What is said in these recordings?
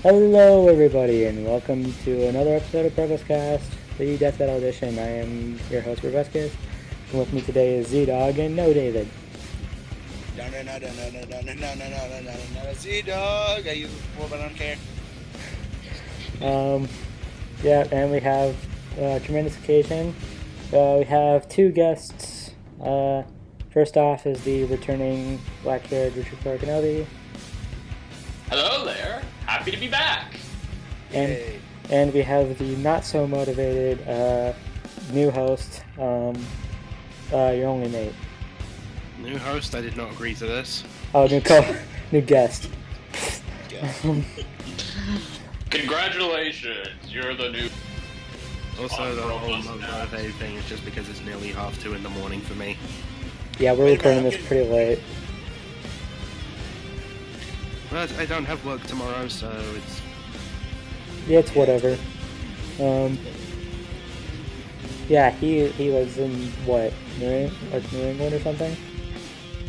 Hello everybody and welcome to another episode of BrobusCast, the Death Battle Edition. I am your host Brobuscus, and with me today is ZDogg and no David. No, ZDogg! I use it before, but I don't care. Yeah, and we have a tremendous occasion. We have two guests. First off is the returning black-haired Richard Kenobi. Hello there. Happy to be back. And we have the not-so-motivated new host, your only mate. New host? I did not agree to this. Oh, new guest. Congratulations, you're the new... Also, the whole motivated thing is just because it's nearly 2:30 in the morning for me. Yeah, we're recording this pretty late. But I don't have work tomorrow, so it's... Yeah, it's whatever. Yeah, he lives in, what, New England or something?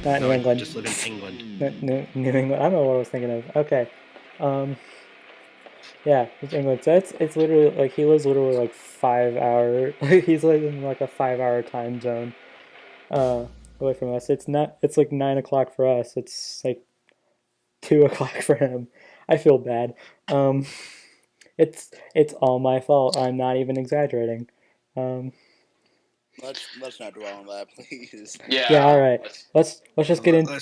Not No, New I England. just live in England. New England. I don't know what I was thinking of. Okay. Yeah, it's England. So it's literally, like, he lives literally, like, 5 hour... he's living in, like, a 5-hour time zone away from us. It's like 9 o'clock for us. It's, like, 2 o'clock for him. I feel bad. It's all my fault. I'm not even exaggerating. Let's not dwell on that, please. Yeah. All right. Let's just get into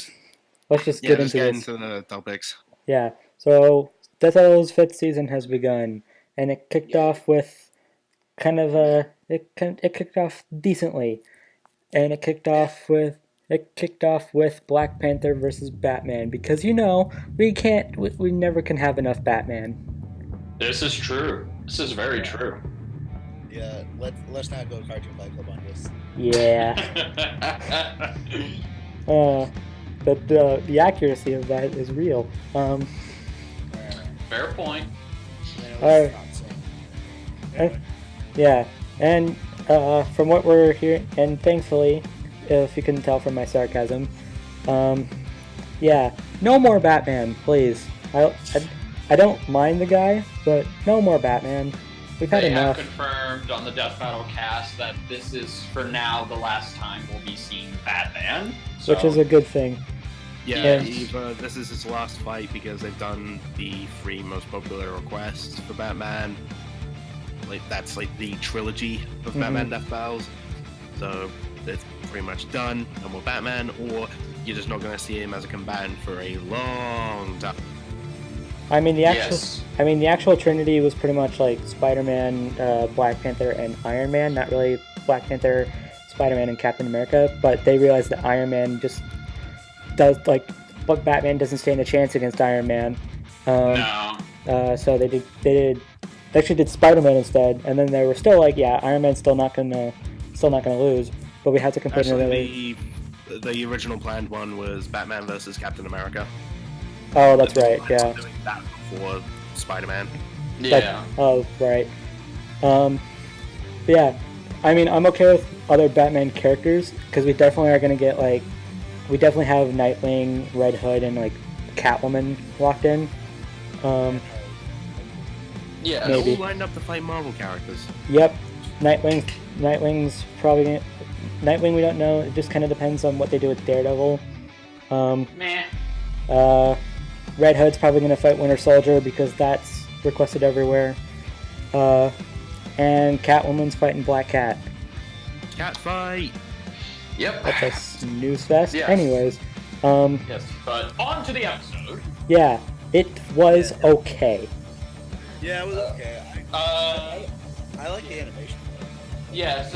the topics. Yeah. So Death Battle's 5th season has begun, and it kicked off with kind of it kicked off decently, and it kicked off with Black Panther versus Batman, because we never can have enough Batman. This is true. This is very true. Yeah, let's not go Cartoon Fight Club on this. Yeah. But the accuracy of that is real. Fair point. Yeah, and from what we're hearing, and thankfully, if you can tell from my sarcasm, yeah, no more Batman, please. I don't mind the guy, but no more Batman. We've had enough. They have confirmed on the Death Battle cast that this is, for now, the last time we'll be seeing Batman. So. Which is a good thing. Yeah, either this is his last fight because they've done the 3 most popular requests for Batman. That's the trilogy of Batman Death Battles. So it's pretty much done. No more Batman, or you're just not going to see him as a combatant for a long time. I mean, the actual Trinity was pretty much like Spider-Man, Black Panther, and Iron Man. Not really Black Panther, Spider-Man, and Captain America. But they realized that Iron Man just does, but Batman doesn't stand a chance against Iron Man. No. So they actually did Spider-Man instead, and then they were still like, yeah, Iron Man's still not gonna lose, but we had to compare the original planned one was Batman versus Captain America. Oh, that's right. Yeah. Doing that before Spider-Man. Yeah. Right. Yeah. I mean, I'm okay with other Batman characters because we definitely are gonna get we definitely have Nightwing, Red Hood, and Catwoman locked in. Yeah. They're all lined up to fight Marvel characters. Yep. Nightwing's probably Nightwing. We don't know. It just kind of depends on what they do with Daredevil. Meh. Red Hood's probably going to fight Winter Soldier because that's requested everywhere. And Catwoman's fighting Black Cat. Cat fight! Yep. That's a news fest. Yes. Anyways. Yes, but on to the episode. Yeah, it was okay. Yeah, it was okay. I like the animation. Yes,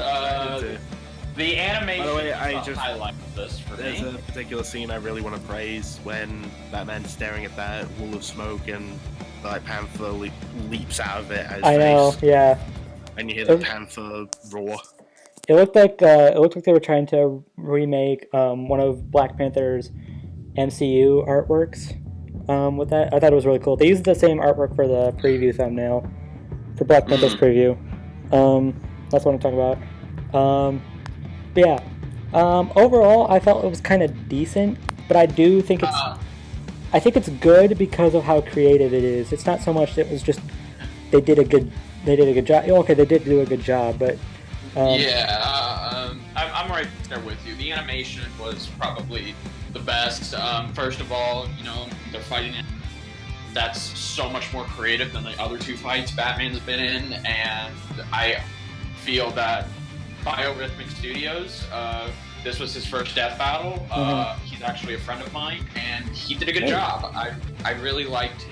the animation By the way, I highlight this for There's me. a particular scene I really want to praise when Batman's staring at that wall of smoke and the Panther leaps out of it at his I know, face. yeah. And you hear the Panther roar. It looked like they were trying to remake one of Black Panther's MCU artworks with that. I thought it was really cool. They used the same artwork for the preview thumbnail for Black Panther's preview. That's what I'm talking about. But yeah. Overall, I felt it was kind of decent, but I do think it's I think it's good because of how creative it is. It's not so much that it was just they did a good job. Okay, they did do a good job, but I'm right there with you. The animation was probably the best. First of all, they're fighting. That's so much more creative than the other two fights Batman's been in, and I feel that Biorhythmic Studios, this was his first death battle. He's actually a friend of mine, and he did a good job. I really liked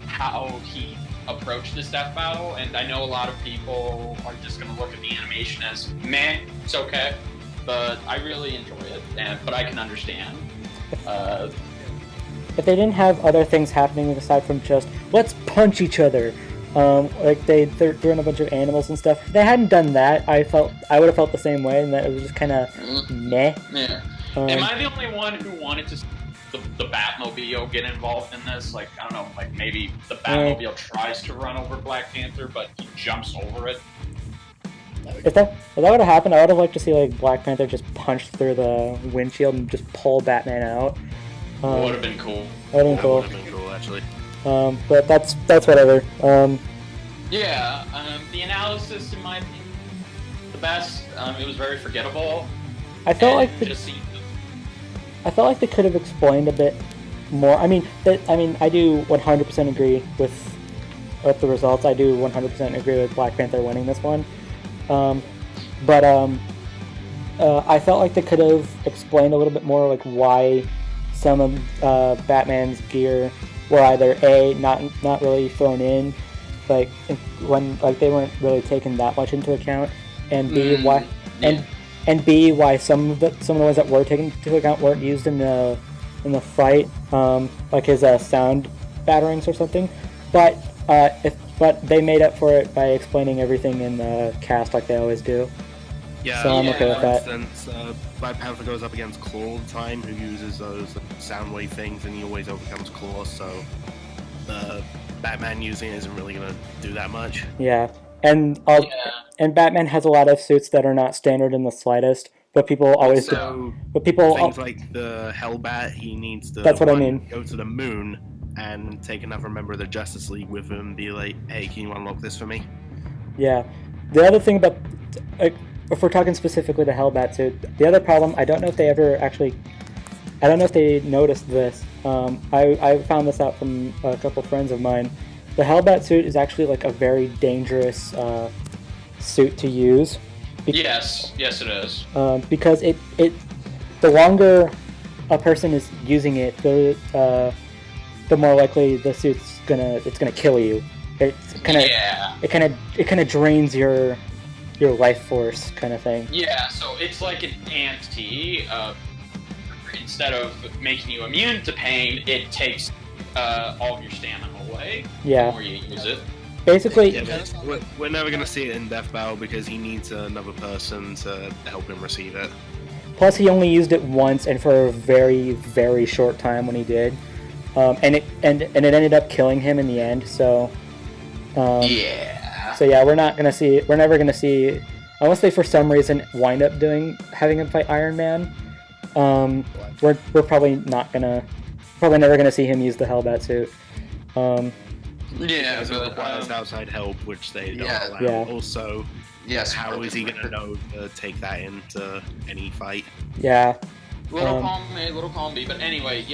how he approached this death battle, and I know a lot of people are just going to look at the animation as meh, it's okay, but I really enjoy it, but I can understand. If they didn't have other things happening aside from just let's punch each other, like they're throwing a bunch of animals and stuff. If they hadn't done that, I would have felt the same way, and that it was just kind of meh. Yeah. Am I the only one who wanted to see the Batmobile get involved in this? Like, I don't know, like maybe the Batmobile tries to run over Black Panther, but he jumps over it. If that would have happened, I would have liked to see like Black Panther just punch through the windshield and just pull Batman out. Would have been cool. Would have been cool. Would have been cool, actually. But that's whatever. The analysis, in my opinion, the best. It was very forgettable. I felt like they could have explained a bit more. I mean, I do 100% agree with the results. I do 100% agree with Black Panther winning this one. But I felt like they could have explained a little bit more, like why some of Batman's gear were either A, not really thrown in, like when like they weren't really taken that much into account, and B why and B why some of the ones that were taken into account weren't used in the fight, like his sound batterings or something. But they made up for it by explaining everything in the cast like they always do. Yeah, so I'm okay with that. For instance, Black Panther goes up against Claw all the time, who uses those sound wave things, and he always overcomes Claw, so Batman using it isn't really going to do that much. Yeah, and Batman has a lot of suits that are not standard in the slightest, but people always do. But people things like the Hellbat, he needs to that's what I mean. Go to the moon and take another member of the Justice League with him and be like, hey, can you unlock this for me? Yeah. The other thing about... if we're talking specifically the Hellbat suit, the other problem, I don't know if they noticed this. I found this out from a couple friends of mine. The Hellbat suit is actually like a very dangerous suit to use. Yes, it is. Because the longer a person is using it, the more likely the suit's gonna kill you. It kind of drains your life force kind of thing. Yeah, so it's like an anti. Instead of making you immune to pain, it takes all of your stamina away. Yeah. The more you use it. Basically, we're never going to see it in Death Battle because he needs another person to help him receive it. Plus, he only used it once and for a very, very short time when he did, and it ended up killing him in the end. So, yeah. So yeah, we're never gonna see, unless they for some reason wind up having him fight Iron Man. We're probably never gonna see him use the Hellbat suit. Because it requires outside help, which they don't allow. Yeah. Also, how is he gonna know to take that into any fight? Yeah. Little column B, but anyway,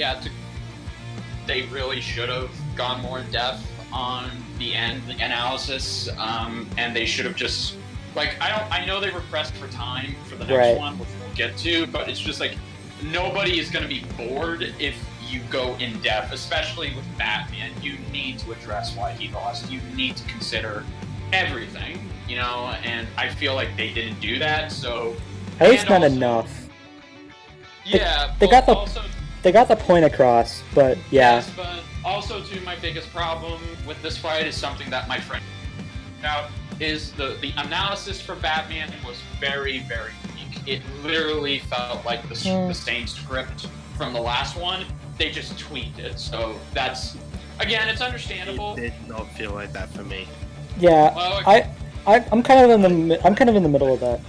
they really should have gone more in depth on the analysis, and they should have just I know they were pressed for time for the next one, which we'll get to, but it's just like nobody is going to be bored if you go in depth, especially with Batman. You need to address why he lost. You need to consider everything, and I feel like they didn't do that. So at least not enough. Yeah, they got the point across, but yeah. Yes, but also too, my biggest problem with this fight is something that my friend out is the analysis for Batman was very, very weak. It literally felt like the same script from the last one. They just tweaked it, so that's it's understandable. It did not feel like that for me. Yeah, well, I'm kind of in the middle of that.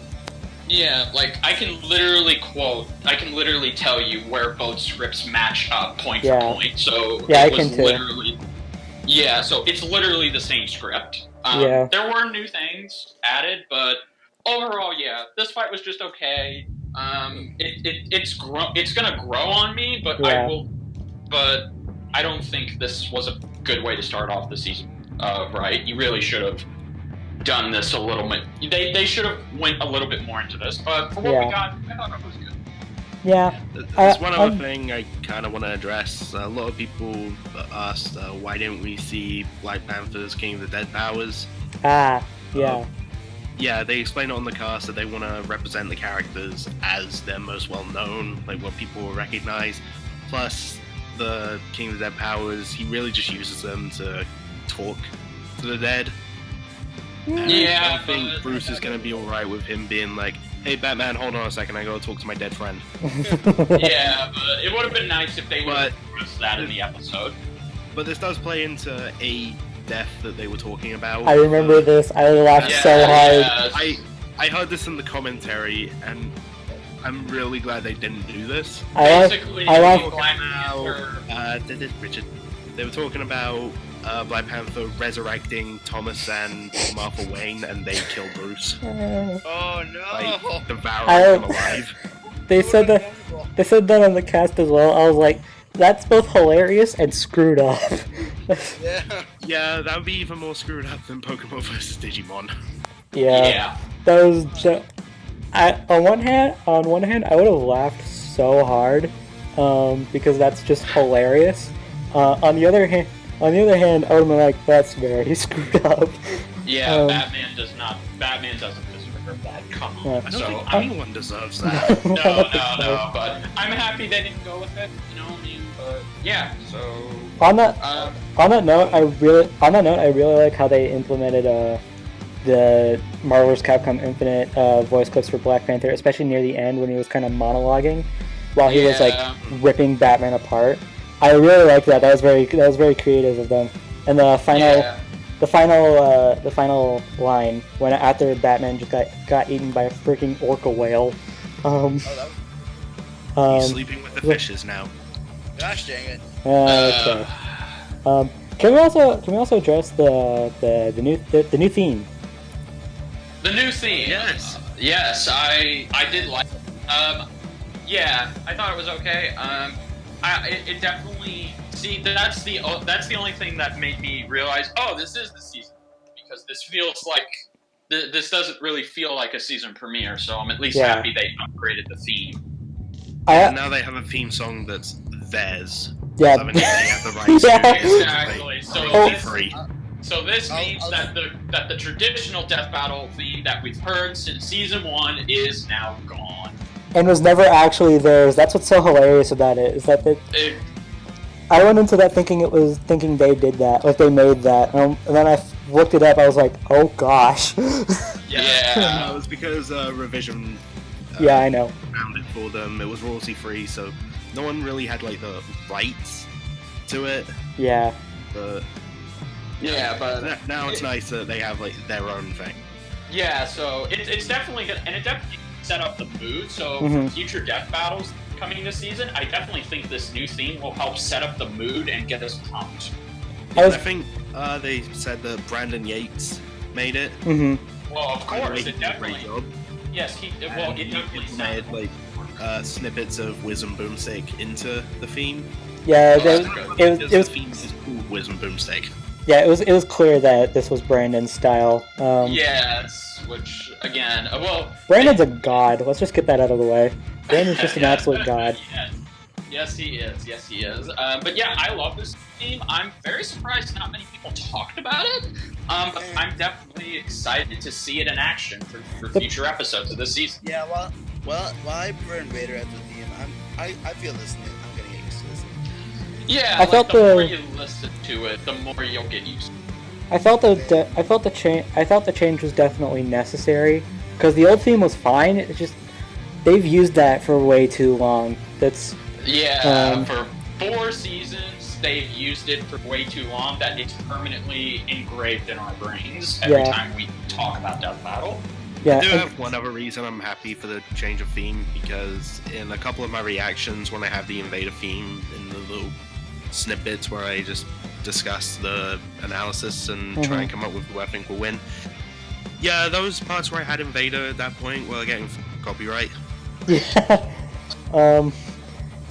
Yeah, like I can literally tell you where both scripts match up point for point. So yeah, it I was can too. literally, yeah. So it's literally the same script. There were new things added, but overall, yeah, this fight was just okay. It's gonna grow on me, but I don't think this was a good way to start off the season. Right? You really should have done this a little bit. They should have went a little bit more into this, but for what we got, I thought it was good. Yeah. There's one other thing I kind of want to address. A lot of people asked, why didn't we see Black Panther's King of the Dead powers? Yeah. Yeah, they explain it on the cast that they want to represent the characters as they're most well known, like what people will recognize. Plus, the King of the Dead powers, he really just uses them to talk to the dead. And I think Bruce is going to be alright with him being like, hey Batman, hold on a second, I gotta talk to my dead friend. Yeah, but it would have been nice if they would have addressed that in the episode. But this does play into a death that they were talking about. I remember this, I laughed so hard. I heard this in the commentary, and I'm really glad they didn't do this. Basically, Richard. They were talking about Black Panther resurrecting Thomas and Martha Wayne, and they kill Bruce. Oh no! Like, devouring him alive. They said that on the cast as well. I was like, that's both hilarious and screwed up. Yeah, that would be even more screwed up than Pokemon vs. Digimon. Yeah. That was just, on one hand, I would have laughed so hard, because that's just hilarious. On the other hand, I would have been like, that's very screwed up. Yeah, Batman doesn't deserve that. Come on. I don't think anyone deserves that. No, but I'm happy they didn't go with it. You know what I mean? But yeah, so on that note, I really like how they implemented the Marvel vs. Capcom Infinite voice clips for Black Panther, especially near the end when he was kind of monologuing while he was like ripping Batman apart. I really like that. That was very creative of them. And the final line when after Batman just got eaten by a freaking orca whale. He's sleeping with the fishes now. Gosh dang it. Okay. Can we also address the new theme? The new theme. Yes, I did like it. Yeah, I thought it was okay. It definitely that's the only thing that made me realize, oh, this is the season, because this feels like this doesn't really feel like a season premiere. So I'm at least happy they upgraded the theme. And now they have a theme song that's theirs. Yeah. So they have the rights Exactly. So this I'll means that the traditional death battle theme that we've heard since season 1 is now gone. And was never actually theirs. That's what's so hilarious about it, is that I went into that thinking they did that, like they made that, and then I looked it up. I was like, oh gosh. Yeah. It was because Revision. I know. Found it for them. It was royalty free, so no one really had like the rights to it. Yeah. But now it's nice that they have like their own thing. Yeah. So it's definitely good, and it definitely set up the mood. So for future death battles coming this season, I definitely think this new theme will help set up the mood and get us pumped. I think they said that Brandon Yates made it. Well, of course, it definitely. Great job. It definitely made like snippets of Whiz and Boomstick into the theme. Yeah, the theme is called Whiz and Boomstick. Yeah, it was clear that this was Brandon's style. Yes, which again, Brandon's a god. Let's just get that out of the way. Brandon's just an absolute god. Yes, he is. But yeah, I love this theme. I'm very surprised not many people talked about it. But I'm definitely excited to see it in action for future episodes of this season. Yeah, well, I prefer Invader as a theme. I feel this theme. I'm getting used to this. Yeah, the more you listen to it, the more you'll get used to it. I felt the change was definitely necessary, because the old theme was fine. It's just they've used that for way too long. That's for 4 seasons they've used it for way too long that it's permanently engraved in our brains every time we talk about Death Battle. Yeah, I do have one other reason I'm happy for the change of theme, because in a couple of my reactions when I have the Invader theme in the little snippets where I just discuss the analysis and try and come up with who I think will win. Yeah, those parts where I had Invader at that point were getting copyright. Yeah.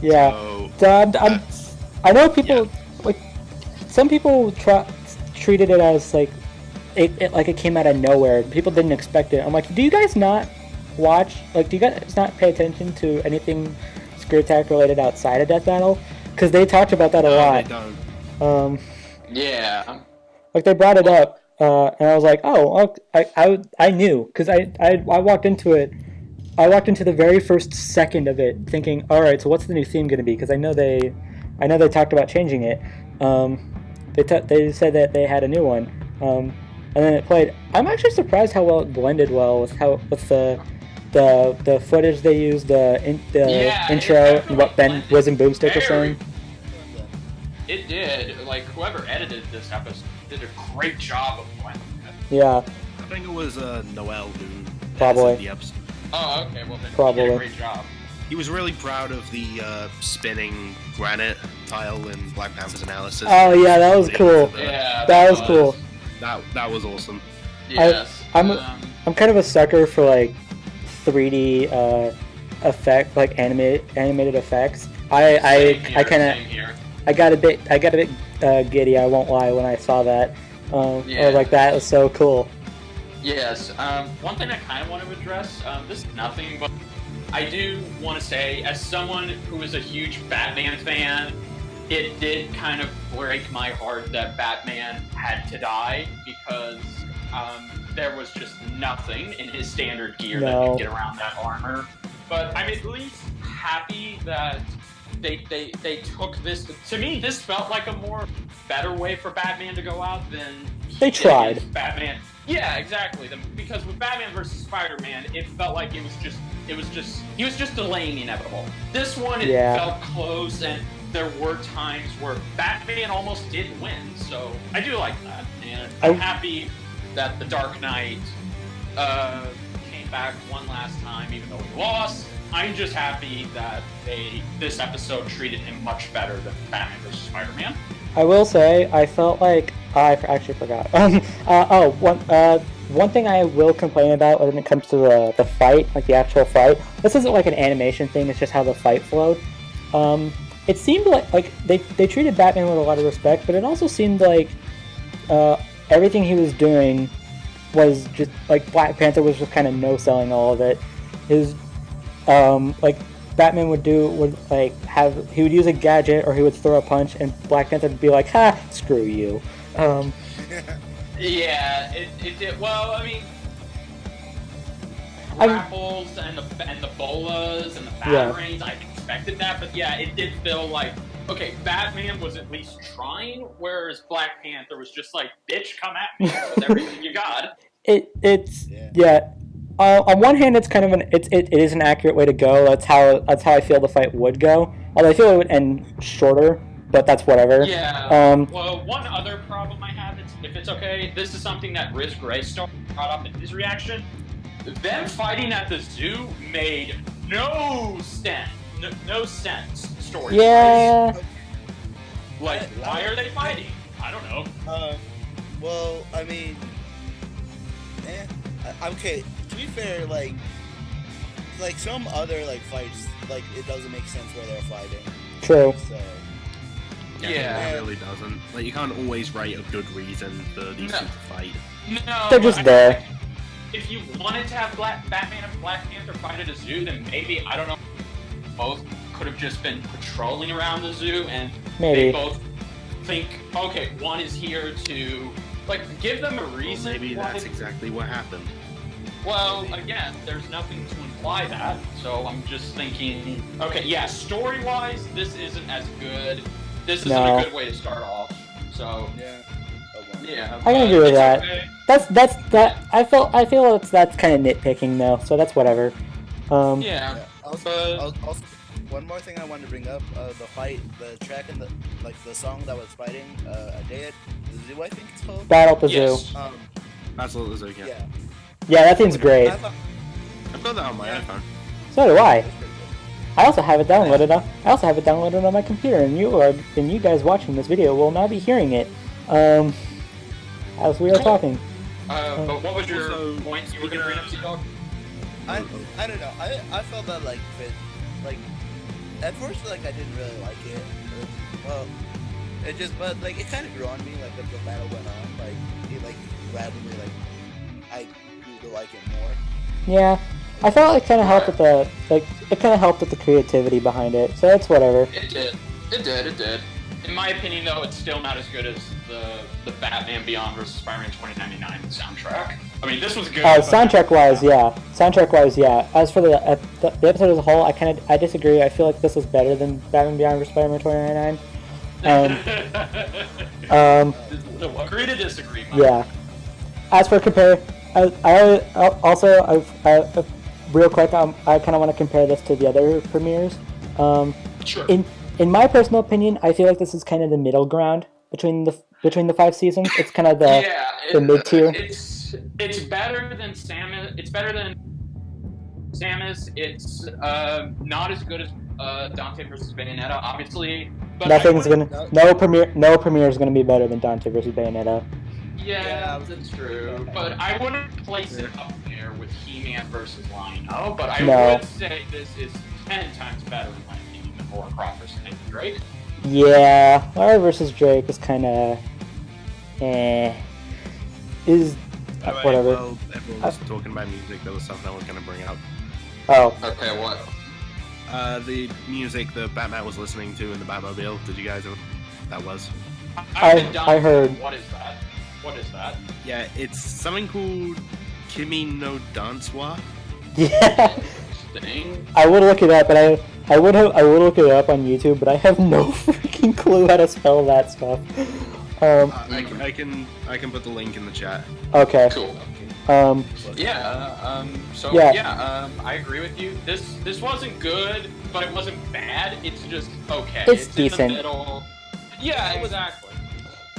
Yeah. So, I know people like some people treated it as like it came out of nowhere. People didn't expect it. I'm like, do you guys not watch? Like, do you guys not pay attention to anything Screw Attack related outside of Death Battle? Because they talked about that a lot. They don't. Yeah. Like they brought it up, and I was like, oh, I knew because I walked into it. I walked into the very first second of it thinking, all right, so what's the new theme going to be? Because I know they talked about changing it. They said that they had a new one, and then it played. I'm actually surprised how well it blended well with the footage they used, the intro, and what Ben Wiz and Boomstick was saying. It did. Like, whoever edited this episode did a great job of blending it. Yeah. I think it was Noel who Probably. edited the episode. Oh, okay. Well, then Probably. he did a great job. He was really proud of the spinning granite tile in Black Panther's analysis. Oh yeah, that was cool. Yeah, That was cool. That was awesome. Yes. I'm kind of a sucker for like 3D effect, like animated effects. I got a bit giddy. I won't lie when I saw that. I was like, that was so cool. Yes. One thing I kind of want to address. This is nothing, but I do want to say, as someone who is a huge Batman fan, it did kind of break my heart that Batman had to die because there was just nothing in his standard gear that could get around that armor. But I'm at least happy that they took this. To me, this felt like a more better way for Batman to go out than they tried. Batman. Yeah, exactly. Because with Batman versus Spider-Man, it felt like he was just delaying the inevitable. This one, it felt close, and there were times where Batman almost did win. So I do like that, and I'm happy that the Dark Knight came back one last time, even though he lost. I'm just happy that this episode treated him much better than Batman vs. Spider-Man. I will say, I felt like I actually forgot. One thing I will complain about when it comes to the fight, like the actual fight. This isn't like an animation thing; it's just how the fight flowed. It seemed like they treated Batman with a lot of respect, but it also seemed like everything he was doing was just like Black Panther was just kind of no-selling all of it. His like Batman would use a gadget or he would throw a punch, and Black Panther would be like, "Ha, screw you." Yeah, it did. Well, I mean, grapples and the bolas and the batarangs, I expected that, but yeah, it did feel like, okay, Batman was at least trying, whereas Black Panther was just like, bitch, come at me with everything you got. On one hand, it's kind of it is an accurate way to go. That's how I feel the fight would go. Although I feel it would end shorter, but that's whatever. Yeah. Well, one other problem I have, if it's okay, this is something that Riz Greystone brought up in his reaction. Them fighting at the zoo made no sense. No sense story. Yeah. Like, why are they fighting? I don't know. Well, I mean, okay. To be fair, like some other fights, it doesn't make sense where they're fighting. True. So. Yeah, it really doesn't. Like, you can't always write a good reason for these two to fight. No, they're just there. If you wanted to have Batman and Black Panther fight at a zoo, then maybe, I don't know, both could have just been patrolling around the zoo, and they both think, okay, one is here to, give them a reason. Well, maybe that's exactly what happened. Well, again, there's nothing to imply that, so I'm just thinking, okay, yeah, story-wise, this isn't as good. This isn't a good way to start off. So yeah, I can agree with that. Okay. That's I feel that's kind of nitpicking though. So that's whatever. Also, one more thing I wanted to bring up: the fight, the track, and the song that was fighting a day at the zoo. I think it's called Battle at the Zoo. Battle at the Zoo. Yeah. Yeah, that theme's great. I thought I've got that on my iPhone. So do I. it was pretty good. I also have it downloaded on my computer, and you guys watching this video will not be hearing it. As we are Cool. talking. But what was your Also, point you were going to bring up, ZDogg? I don't know. I felt that like at first like I didn't really like it. Well, it just but like it kind of grew on me like as the battle went on. Like it like gradually like I grew to like it more. Yeah, I felt it kind of helped with the creativity behind it. So it's whatever. It did. In my opinion, though, it's still not as good as the Batman Beyond vs. Spider-Man 2099 soundtrack. I mean, this was good. Soundtrack wise, yeah. As for the episode as a whole, I disagree. I feel like this was better than Batman Beyond vs. Spider-Man 2099. Agree to disagree. Mike. Yeah. As for compare, real quick, I kind of want to compare this to the other premieres. Sure. In my personal opinion, I feel like this is kind of the middle ground between the 5 seasons. It's kind of the mid tier. It's better than Samus. It's better than Samus. It's not as good as Dante versus Bayonetta, obviously. But no premiere is gonna be better than Dante versus Bayonetta. Yeah, that's true. But I wouldn't place it up there with He-Man versus Lion-O. But I would say this is 10 times better in my opinion than Warcraft versus Drake. Yeah, Lara versus Drake is kind of Alright, whatever. Well, everyone was talking about music. There was something I was going to bring up. Oh, Okay, what? The music that Batman was listening to in the Batmobile. Did you guys know what that was? I heard. What is that? Yeah, it's something called Kimi no Dancewa. yeah. Dang. I would look it up, but I would look it up on YouTube, but I have no freaking clue how to spell that stuff. I can put the link in the chat. Okay. Cool. Um. I agree with you. This wasn't good, but it wasn't bad. It's just okay. It's decent. in the middle. Yeah, exactly.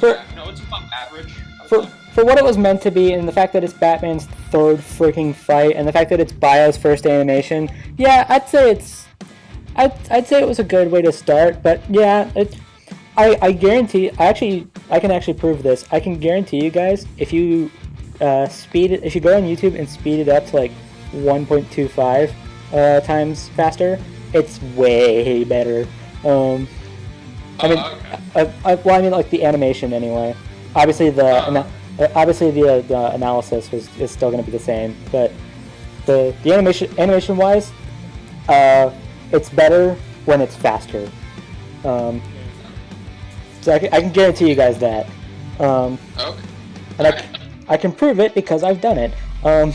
It's about average. For what it was meant to be, and the fact that it's Batman's third freaking fight, and the fact that it's Bio's first animation, yeah, I'd say it was a good way to start. But yeah, I guarantee. I can actually prove this. I can guarantee you guys, if you if you go on YouTube and speed it up to like 1.25 times faster, it's way better. Well, I mean, like the animation anyway. Obviously, the analysis is still going to be the same, but the animation wise, it's better when it's faster. So I can guarantee you guys that. And I can prove it because I've done it. Well,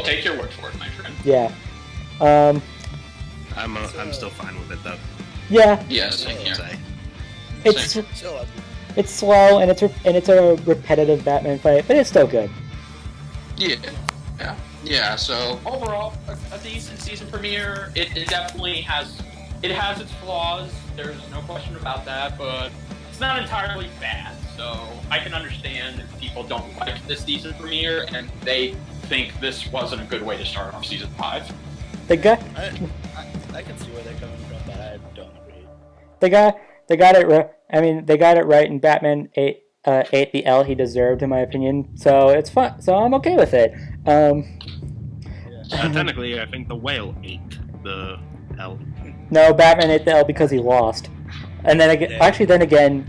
take your word for it, my friend. Yeah. I'm still fine with it though. Yeah. Yeah, same here. It's slow and it's a repetitive Batman fight, but it's still good. Yeah. So overall, a decent season premiere. It definitely has its flaws. There's no question about that, but it's not entirely bad. So I can understand if people don't like this season premiere and they think this wasn't a good way to start off season 5. The guy. I can see where they're coming from, but I don't agree. They got it right. I mean, they got it right, and Batman ate the L he deserved, in my opinion. So it's fun. So I'm okay with it. Technically, I think the whale ate the L. No, Batman ate the L because he lost. And then again,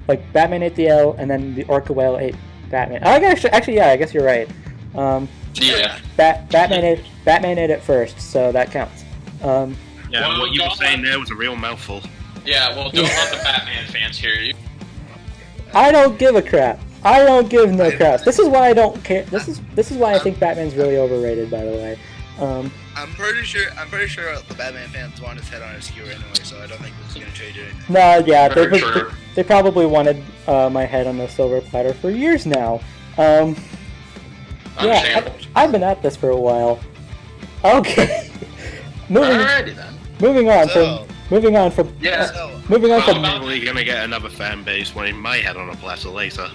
like Batman ate the L, and then the orca whale ate Batman. I guess you're right. Batman ate it first, so that counts. Yeah, what you were saying there was a real mouthful. Yeah, well, don't let the Batman fans hear you. I don't give a crap. I don't give no craps. This is why I don't care. This is why I think Batman's really overrated, by the way. I'm pretty sure the Batman fans want his head on a skewer anyway, so I don't think this is gonna change anything. No, yeah, they probably wanted my head on a silver platter for years now. Yeah, I've been at this for a while. Okay. Moving on from. I'm probably gonna get another fan base wanting my head on a platter later.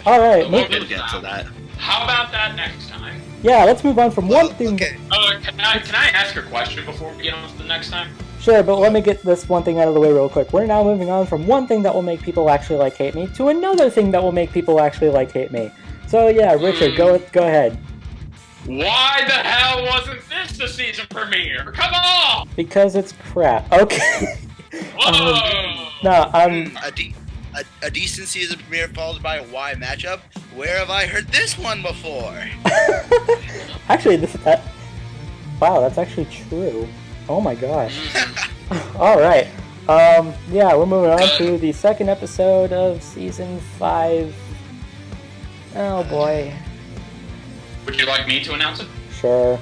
All right. We'll get to that. How about that next time? Yeah, let's move on from one thing. Okay. Can I ask a question before we get on to the next time? Sure, but let me get this one thing out of the way real quick. We're now moving on from one thing that will make people actually like hate me to another thing that will make people actually like hate me. So yeah, Richard, go ahead. Why the hell wasn't this the season premiere? Come on! Because it's crap. Okay. Whoa! No, A decent season premiere followed by a Y matchup? Where have I heard this one before? actually, wow, that's actually true. Oh my gosh. All right. Yeah, we're moving on to the second episode of season 5. Oh boy. Would you like me to announce it? Sure.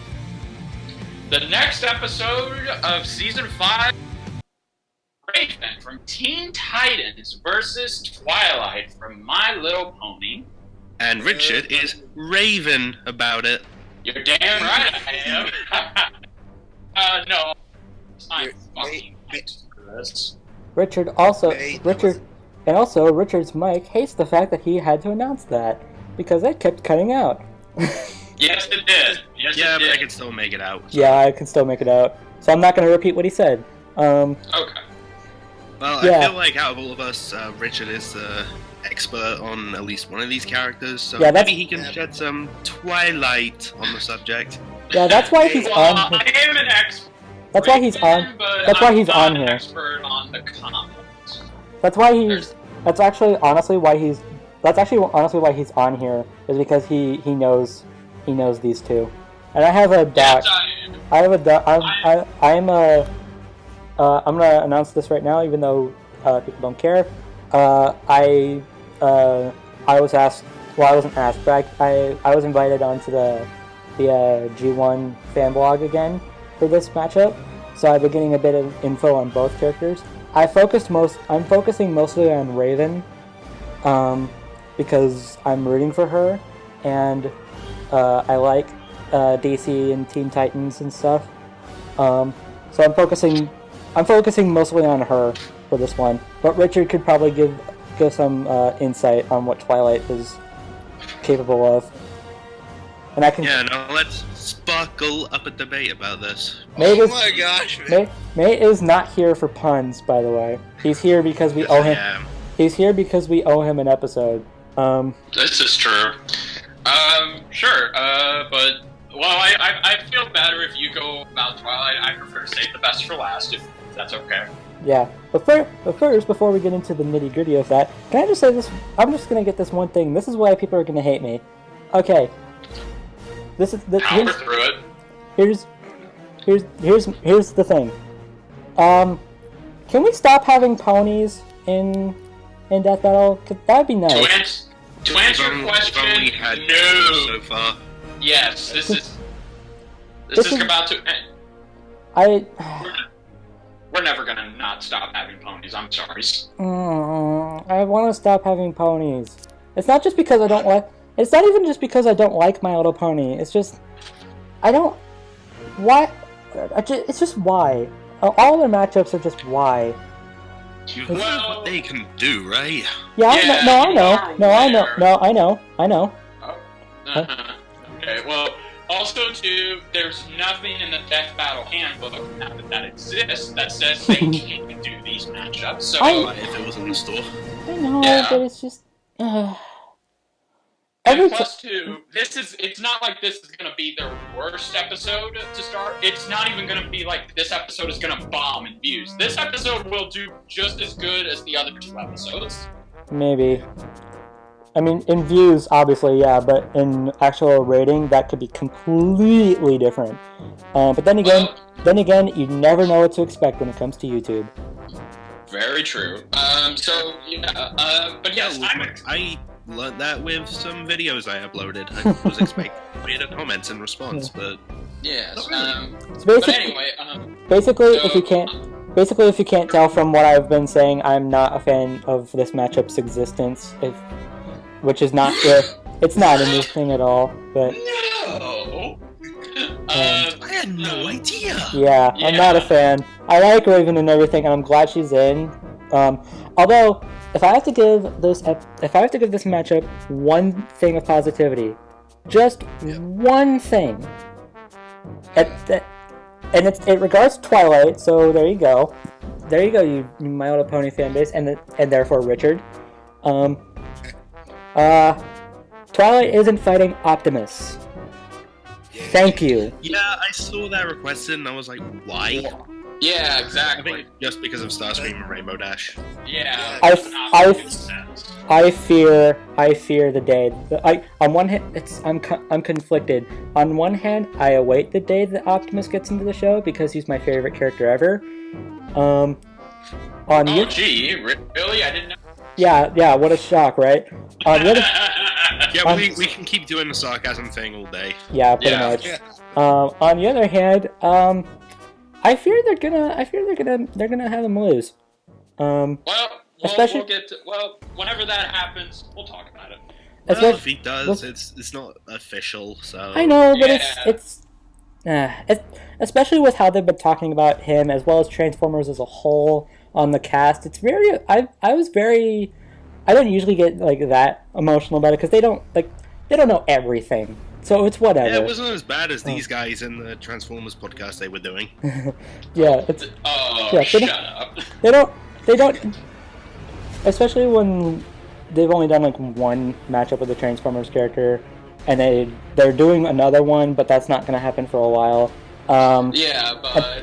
The next episode of season 5, Raven from Teen Titans versus Twilight from My Little Pony. And Richard is raving about it. You're damn right I am. No. I'm fucking hyped for this. Richard's mic hates the fact that he had to announce that because it kept cutting out. Yes, it did. Yes, Yeah, it but did. I can still make it out. So. Yeah, I can still make it out. So I'm not going to repeat what he said. Okay. Well, Yeah. I feel like out of all of us, Richard is the expert on at least one of these characters, so Yeah, that's- maybe he can shed some twilight on the subject. Yeah, that's why he's Well, on. I am an expert. That's why he's on. But That's why he's I'm on not an here. expert on the comics. That's why he's. That's actually honestly why he's. That's actually honestly why he's on here is because he knows these two, and I have a doc. Yes, I am. I have a doc. I'm gonna announce this right now, even though people don't care. I was asked. Well, I wasn't asked, but I was invited onto the G1 fan blog again for this matchup, so I've been getting a bit of info on both characters. I'm focusing mostly on Raven, because I'm rooting for her, and I like DC and Teen Titans and stuff. So I'm focusing mostly on her for this one. But Richard could probably give some insight on what Twilight is capable of. And I can. Yeah, now let's sparkle up a debate about this. May Oh is, my gosh, man. May is not here for puns, by the way. He's here because we owe him. Yeah. He's here because we owe him an episode. This is true. Sure. But I feel better if you go about Twilight. I prefer to save the best for last, if that's okay. Yeah, but first, before we get into the nitty gritty of that, can I just say this? I'm just gonna get this one thing. This is why people are gonna hate me. Okay. This is Power through it. here's the thing. Can we stop having ponies in Death Battle? That'd be nice. To answer your We've question, only had no. so far. Yes, this is This is- about to. I We're never gonna not stop having ponies. I'm sorry. I want to stop having ponies. It's not just because I don't like. It's not even just because I don't like My Little Pony. It's just I don't. Why? It's just why. All their matchups are just why. You've learned what they can do, right? Yeah, Yeah, I know. Oh, uh-huh. Okay, well, also, too, there's nothing in the Death Battle handbook now that exists that says they can't do these matchups. So, Like if it was in the store. I know, Yeah. but it's just. and Every plus, too, it's not like this is going to be their worst episode to start. It's not even going to be like this episode is going to bomb in views. This episode will do just as good as the other 2 episodes. Maybe. I mean, in views, obviously, yeah, but in actual rating, that could be completely different. But then again, you never know what to expect when it comes to YouTube. Very true. So, yeah, but yes, I learned that with some videos I uploaded. I was expecting weirder comments in response, but yes. So But anyway, basically, so- if you can't tell from what I've been saying, I'm not a fan of this matchup's existence. Which is not it's not a new thing at all. But no. I had no idea. yeah, I'm not a fan. I like Raven and everything, and I'm glad she's in. Although, if I have to give this matchup one thing of positivity, just one thing. And it regards Twilight, so there you go. There you go, you My Little Pony fan base, and therefore Richard. Twilight isn't fighting Optimus. Thank you. Yeah, I saw that requested and I was like, why? Yeah, I exactly. think just because of Starscream and Rainbow Dash. Yeah. I fear the day. On one hand, I'm conflicted. On one hand, I await the day that Optimus gets into the show because he's my favorite character ever. Gee, really? I didn't know. Yeah. What a shock, right? On the other, Yeah, we can keep doing the sarcasm thing all day. yeah, pretty much. On the other hand, I fear they're gonna have him lose. Especially, whenever that happens, we'll talk about it. Well, if he does, it's not official, so... I know, but it's especially with how they've been talking about him as well as Transformers as a whole on the cast. It's very... I don't usually get like that emotional about it because they don't know everything. So it's whatever. Yeah, it wasn't as bad as these guys in the Transformers podcast they were doing. Yeah, shut up. They don't especially when they've only done like one matchup with the Transformers character, and they're doing another one, but that's not going to happen for a while. But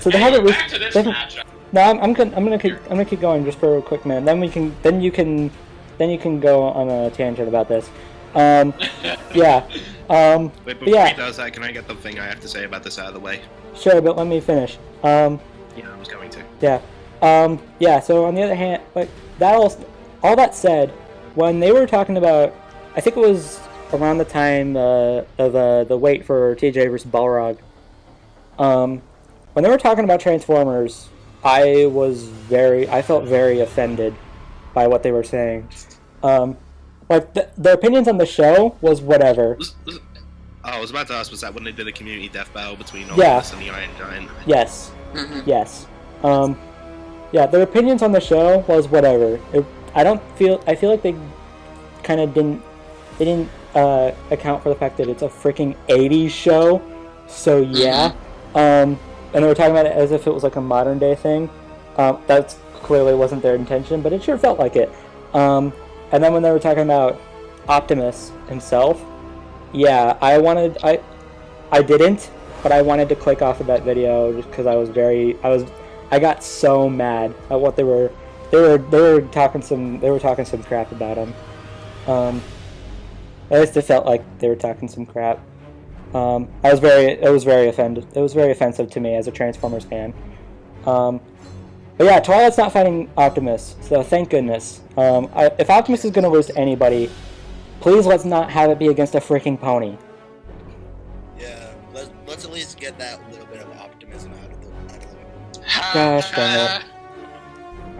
so they anyway, haven't. Back to this matchup. No, I'm gonna keep going just for a quick minute. Then you can go on a tangent about this. Yeah. Wait, before he does that, can I get the thing I have to say about this out of the way? Sure, but let me finish. Yeah, I was going to. Yeah. So on the other hand, like all that said, when they were talking about, I think it was around the time of the wait for TJ versus Balrog. When they were talking about Transformers, I felt very offended by what they were saying. Like their opinions on the show was whatever. I was about to ask, was that when they did a community death battle between Optimus and the Iron Giant? Yes. Mm-hmm. Yes. Their opinions on the show was whatever. I feel like they kind of didn't account for the fact that it's a freaking 80s show. So yeah. And they were talking about it as if it was like a modern day thing. That clearly wasn't their intention, but it sure felt like it. And then when they were talking about Optimus himself, yeah, I didn't, but I wanted to click off of that video just because I got so mad at what they were talking some crap about him. At least it felt like they were talking some crap. It was very offended. It was very offensive to me as a Transformers fan. But yeah, Twilight's not fighting Optimus, so thank goodness. If Optimus is going to lose to anybody, please let's not have it be against a freaking pony. Yeah, let's at least get that little bit of optimism out of the way. Gosh dang it.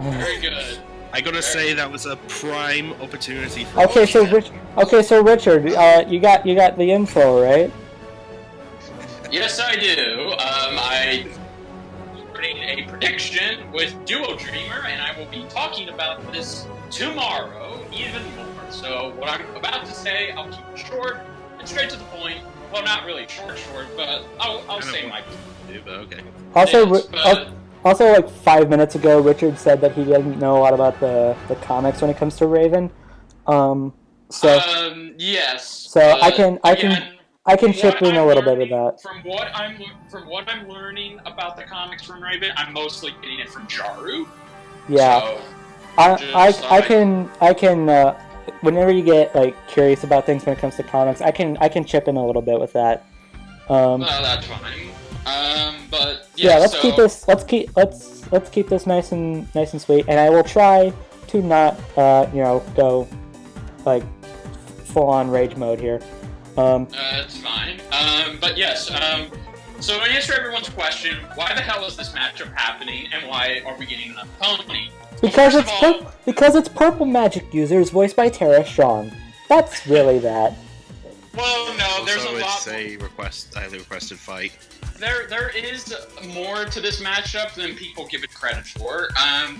Very good. I gotta say that was a prime opportunity for Okay, so Richard, you got the info, right? Yes, I do. I made a prediction with Duo Dreamer, and I will be talking about this tomorrow even more. So what I'm about to say, I'll keep it short and straight to the point. Well, not really short, but I'll say my piece. But okay. Also, like 5 minutes ago, Richard said that he didn't know a lot about the comics when it comes to Raven. Yes. So I can chip in a little bit of that. From what I'm learning about the comics from Raven, I'm mostly getting it from Jaru. Yeah. So, I can whenever you get like curious about things when it comes to comics, I can chip in a little bit with that. No, that's fine. But yeah, let's keep this nice and sweet, and I will try to not go like full on rage mode here. That's fine. But yes, so to answer everyone's question, why the hell is this matchup happening, and why are we getting another pony? Because it's purple magic users voiced by Tara Strong. That's really that. Well, no, there's a lot. It's a highly requested fight. There is more to this matchup than people give it credit for.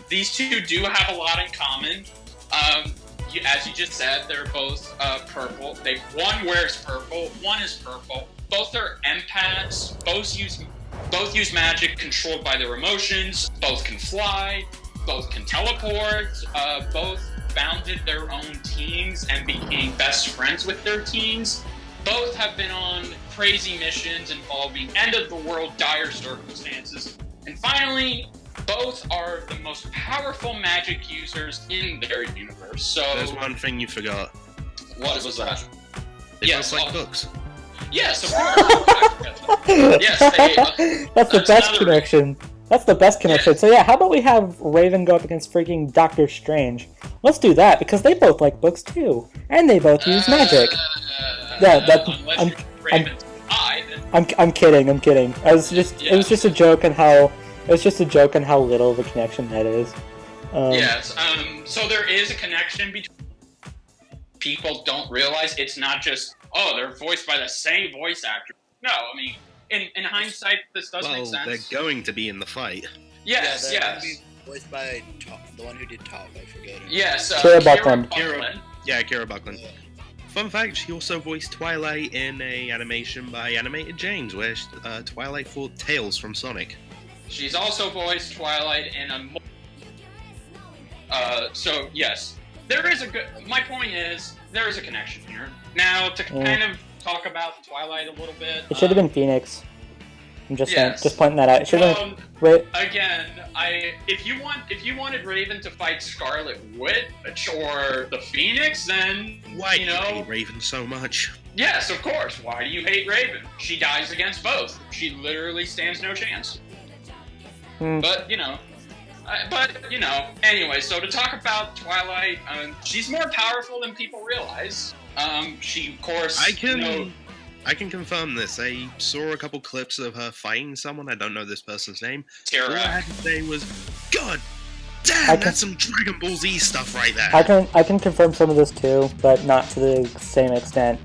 These two do have a lot in common. as you just said, they're both purple. One wears purple, one is purple. Both are empaths. Both use magic controlled by their emotions. Both can fly. Both can teleport. Both founded their own teams and became best friends with their teams. Both have been on crazy missions involving end-of-the-world dire circumstances. And finally, both are the most powerful magic users in their universe. So There's one thing you forgot. what was that? They both like books. Yes, of course. Yes, That's the that's best another- connection. That's the best connection. Yeah. So yeah, how about we have Raven go up against freaking Doctor Strange? Let's do that because they both like books too, and they both use magic. Yeah, unless I'm- you're Raven's eye, then I'm kidding. It was just a joke on how little of a connection that is. yes. So there is a connection between people don't realize it's not just they're voiced by the same voice actor. No, I mean in hindsight this does make Well, sense. they're going to be in the fight. Yes, they're yes. gonna be voiced by the one who did Top. I forget him. Yes, Kira Buckland. Yeah, Kira Buckland. Fun fact, she also voiced Twilight in a animation by Animated James, where Twilight fought Tails from Sonic. She's also voiced Twilight in a. So yes, there is a good. My point is there is a connection here. Now to kind of talk about Twilight a little bit. It should have been Phoenix. I'm just saying, yes. just pointing that out. It should have been. Again, if you wanted Raven to fight Scarlet Witch or the Phoenix, then Why you do you know. hate Raven so much? Yes, of course. Why do you hate Raven? She dies against both. She literally stands no chance. But anyway. So to talk about Twilight, she's more powerful than people realize. She, of course, I can confirm this. I saw a couple clips of her fighting someone. I don't know this person's name. All I had to say was, God damn, that's some Dragon Ball Z stuff right there. I can confirm some of this too, but not to the same extent.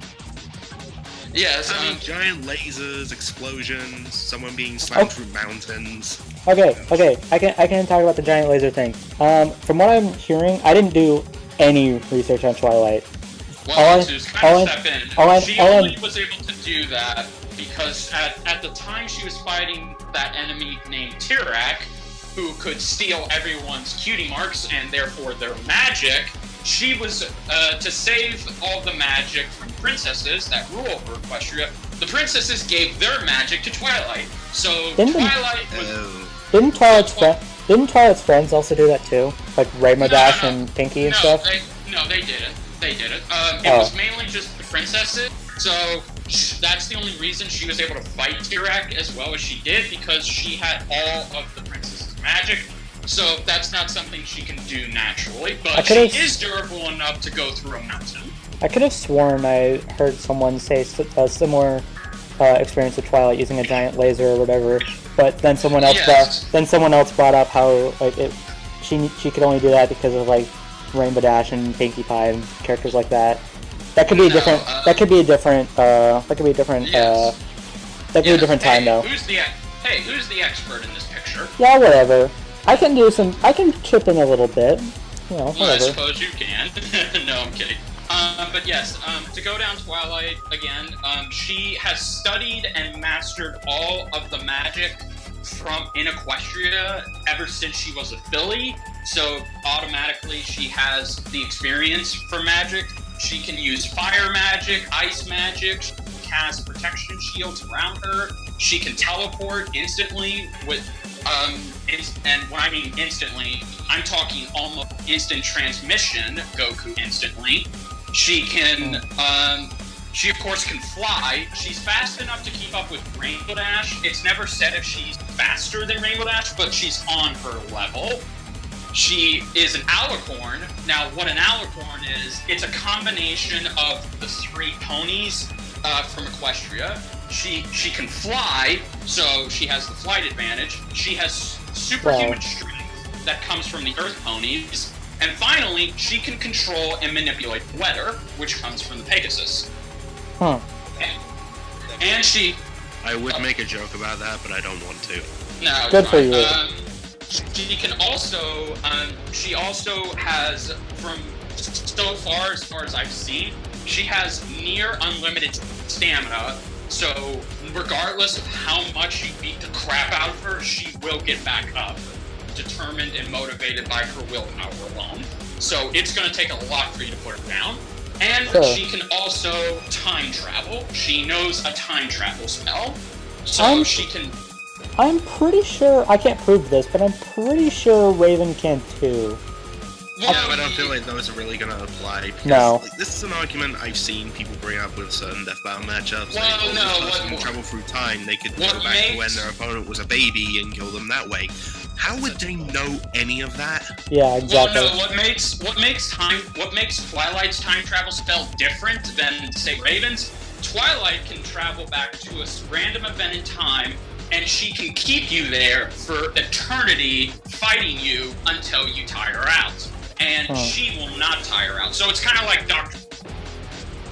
Yes, I mean, giant lasers, explosions, someone being slammed through mountains. Okay, I can talk about the giant laser thing. From what I'm hearing, I didn't do any research on Twilight. Well, to kind of step in, she only was able to do that because at the time she was fighting that enemy named Tirak, who could steal everyone's cutie marks and therefore their magic. She was, to save all the magic from princesses that rule over Equestria, the princesses gave their magic to Twilight. So Twilight was... Didn't Twilight's friends also do that too? Like Rainbow Dash and Pinky and stuff? They didn't. It was mainly just the princesses. So that's the only reason she was able to fight Tirak as well as she did, because she had all of the princesses' magic. So that's not something she can do naturally, but she is durable enough to go through a mountain. I could have sworn I heard someone say a similar experience with Twilight using a giant laser or whatever, but then someone else brought up how she could only do that because of like Rainbow Dash and Pinkie Pie and characters like that. That could be a different. That could be a different time though. Who's the expert in this picture? Yeah, whatever. I can chip in a little bit. You know, whatever. Well, I suppose you can. No, I'm kidding. But yes, to go down Twilight again, she has studied and mastered all of the magic in Equestria ever since she was a filly. So automatically she has the experience for magic. She can use fire magic, ice magic. She can cast protection shields around her. She can teleport instantly with. And when I mean instantly, I'm talking almost instant transmission, Goku instantly. She can, she of course can fly. She's fast enough to keep up with Rainbow Dash. It's never said if she's faster than Rainbow Dash, but she's on her level. She is an alicorn. Now, what an alicorn is, it's a combination of the three ponies from Equestria. She can fly, so she has the flight advantage. She has superhuman strength that comes from the Earth ponies. And finally, she can control and manipulate weather, which comes from the Pegasus. Huh. And she... I would make a joke about that, but I don't want to. No, good for you. She can also... she also has, so far, as far as I've seen, she has near unlimited stamina. So regardless of how much you beat the crap out of her, she will get back up, determined and motivated by her willpower alone. So it's going to take a lot for you to put her down. And she can also time travel. She knows a time travel spell. So she can... I'm pretty sure, I can't prove this, but I'm pretty sure Raven can too. Well, yeah, but I don't feel like those are really going to apply. Because, no. Like, this is an argument I've seen people bring up with certain Death Battle matchups. Well, like, no, this person can travel through time, they could go back to when their opponent was a baby and kill them that way. How would they know any of that? Yeah, exactly. Well, no, what makes Twilight's time travel spell different than, say, Raven's? Twilight can travel back to a random event in time, and she can keep you there for eternity, fighting you until you tire out. And she will not tire out. So it's kind of like Doctor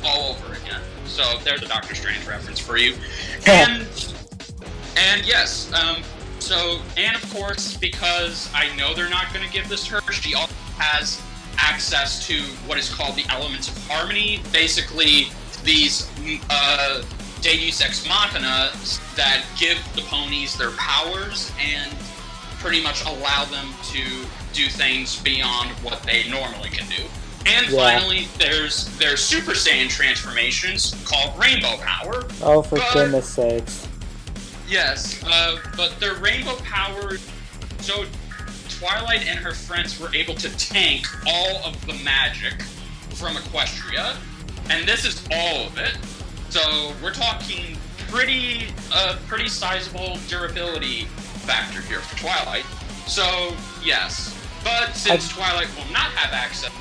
all over again. So there's a Doctor Strange reference for you. And yes, and of course, because I know they're not going to give this to her, she also has access to what is called the Elements of Harmony. Basically, these Deus Ex Machina that give the ponies their powers and pretty much allow them to do things beyond what they normally can do. And finally, there's Super Saiyan transformations called Rainbow Power. Oh, for goodness sakes. Yes, but their Rainbow Power, so Twilight and her friends were able to tank all of the magic from Equestria, and this is all of it. So we're talking pretty sizable durability factor here for Twilight. So yes, but since Twilight will not have access,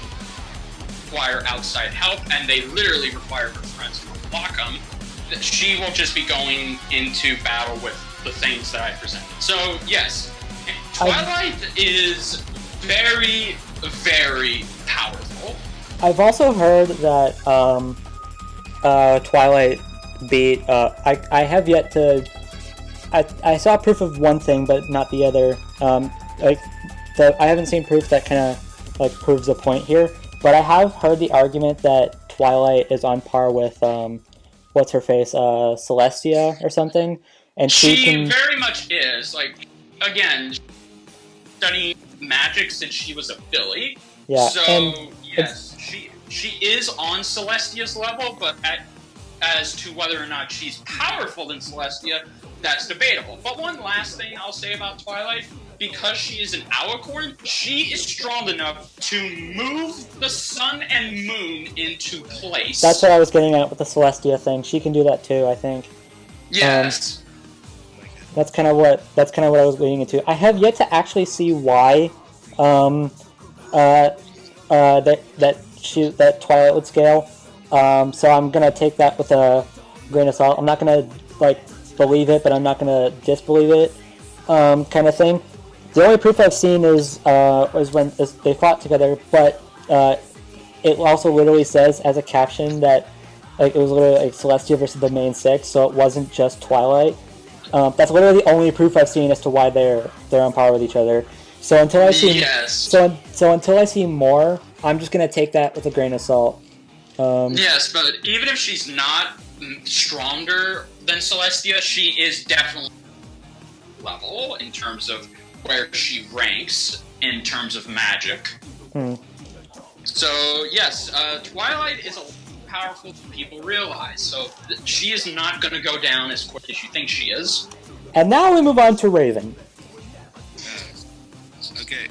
require outside help, and they literally require her friends to block them, she will just be going into battle with the things that I presented. So yes, Twilight is very, very powerful. I've also heard that Twilight beat. I have yet to. I saw proof of one thing, but not the other. I haven't seen proof that kind of like proves a point here. But I have heard the argument that Twilight is on par with what's her face, Celestia or something, and she can... very much is. Like, again, studying magic since she was a filly. Yeah. So yes, she is on Celestia's level, but as to whether or not she's powerful than Celestia, that's debatable. But one last thing I'll say about Twilight, because she is an alicorn, she is strong enough to move the sun and moon into place. That's what I was getting at with the Celestia thing. She can do that too, I think. Yes. That's kind of what I was leading into. I have yet to actually see why that Twilight would scale. So I'm gonna take that with a grain of salt. I'm not gonna believe it, but I'm not gonna disbelieve it, kind of thing. The only proof I've seen is when they fought together, but it also literally says as a caption that it was literally Celestia versus the main six, so it wasn't just Twilight. That's literally the only proof I've seen as to why they're on par with each other. So until I see so until I see more, I'm just gonna take that with a grain of salt. Yes, but even if she's not stronger than Celestia, she is definitely level in terms of where she ranks in terms of magic. So yes, Twilight is a powerful than people realize, so she is not going to go down as quick as you think she is. And now we move on to Raven. Okay,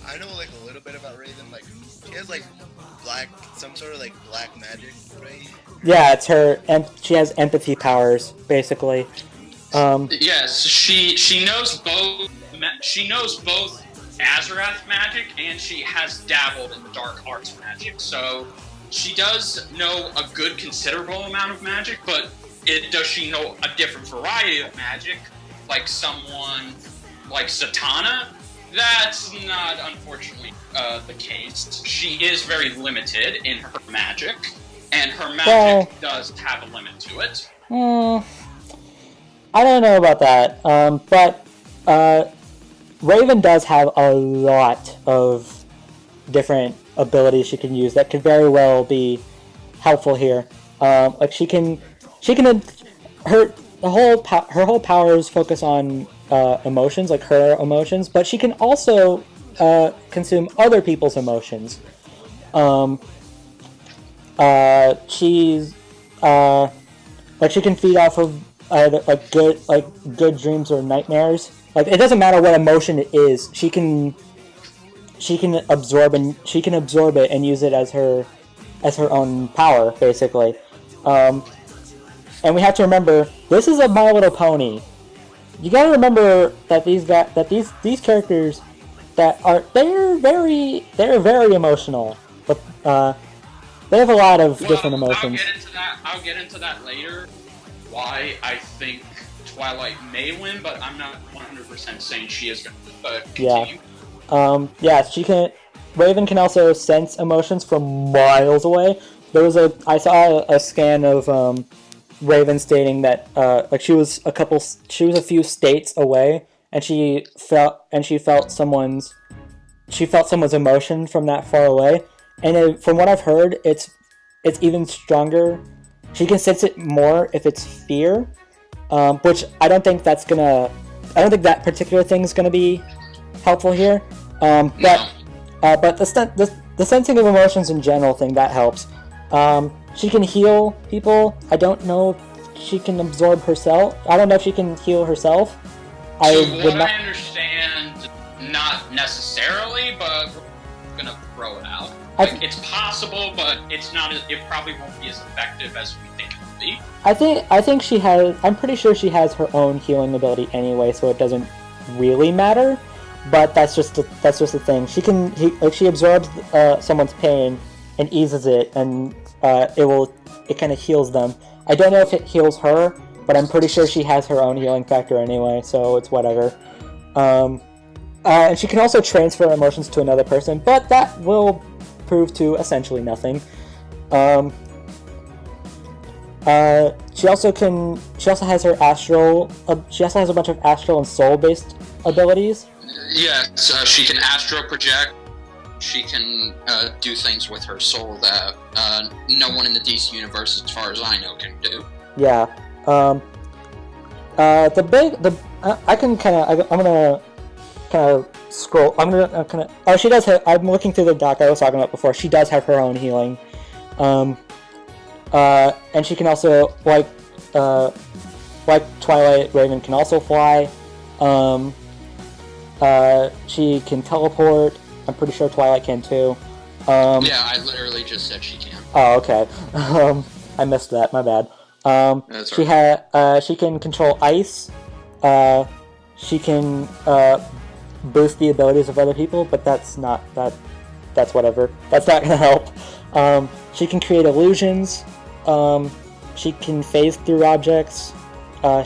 I know a little bit about Raven. Like, she has some sort of black magic, right? Yeah, it's her, and she has empathy powers, basically. Yes, she knows both. She knows both Azarath magic, and she has dabbled in the dark arts magic. So she does know a good, considerable amount of magic. But does she know a different variety of magic, like someone like Zatanna? That's not, unfortunately, the case. She is very limited in her magic, and her magic does have a limit to it. I don't know about that, but Raven does have a lot of different abilities she can use that could very well be helpful here. Like her whole powers focus on emotions, like her emotions, but she can also consume other people's emotions. She's like she can feed off of either good dreams or nightmares. Like it doesn't matter what emotion it is, she can absorb it and use it as her own power, basically. And we have to remember, this is a My Little Pony. You gotta remember that these characters they're very emotional, but they have a lot of different emotions. I'll get into that later. Why I think Twilight may win, but I'm not 100% saying she is going to continue. Yeah. She can. Raven can also sense emotions from miles away. I saw a scan of Raven stating that like she was a few states away, and she felt someone's emotion from that far away. And from what I've heard, it's even stronger. She can sense it more if it's fear, which I don't think that particular thing's gonna be helpful here. But the sensing of emotions in general thing that helps. She can heal people. I don't know if she can absorb herself. I don't know if she can heal herself. I understand, not necessarily, but we're gonna throw it out. It's possible, but it's not. It probably won't be as effective as we think it will be. I think she has. I'm pretty sure she has her own healing ability anyway, so it doesn't really matter. But that's just the thing. She absorbs someone's pain and eases it, and it kind of heals them. I don't know if it heals her, but I'm pretty sure she has her own healing factor anyway, so it's whatever. And she can also transfer emotions to another person, but that will prove to essentially nothing. She also has her astral. She also has a bunch of astral and soul-based abilities. Yes, she can astral project. She can do things with her soul that no one in the DC universe, as far as I know, can do. Yeah. I'm gonna kind of scroll. Oh, she does have. I'm looking through the doc I was talking about before. She does have her own healing. And she can also like Twilight, Raven can also fly. She can teleport. I'm pretty sure Twilight can too. Yeah, I literally just said she can. Oh, okay. I missed that. My bad. That's she right. She can control ice. She can boost the abilities of other people, but that's whatever. That's not gonna help. She can create illusions. She can phase through objects.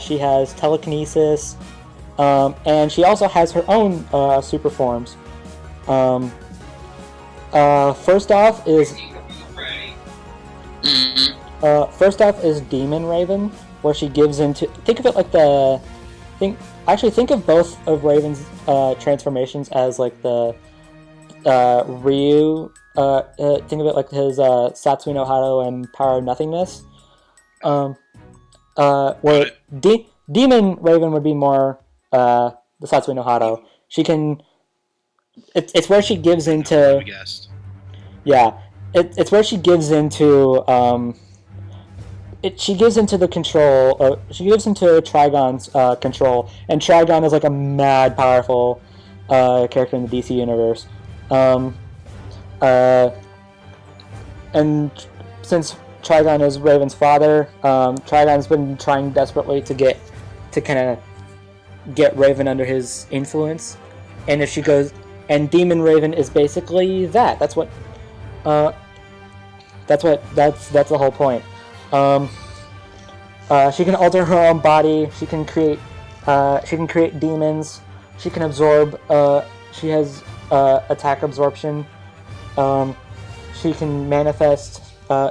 She has telekinesis. And she also has her own super forms. First off is Demon Raven, where she gives into. Think of it like think of both of Raven's transformations as like the Ryu. Think of it like his Satsui no Hado and Power of Nothingness. Where Demon Raven would be more the Satsui no Hado. She can. It's where she gives into. Yeah, it's where she gives into. She gives into the control. She gives into Trigon's control, and Trigon is like a mad powerful character in the DC universe. And since Trigon is Raven's father, Trigon's been trying desperately to kind of get Raven under his influence, and if she goes, and Demon Raven is basically that. That's the whole point. She can alter her own body. She can create demons. She can absorb. She has attack absorption. She can manifest.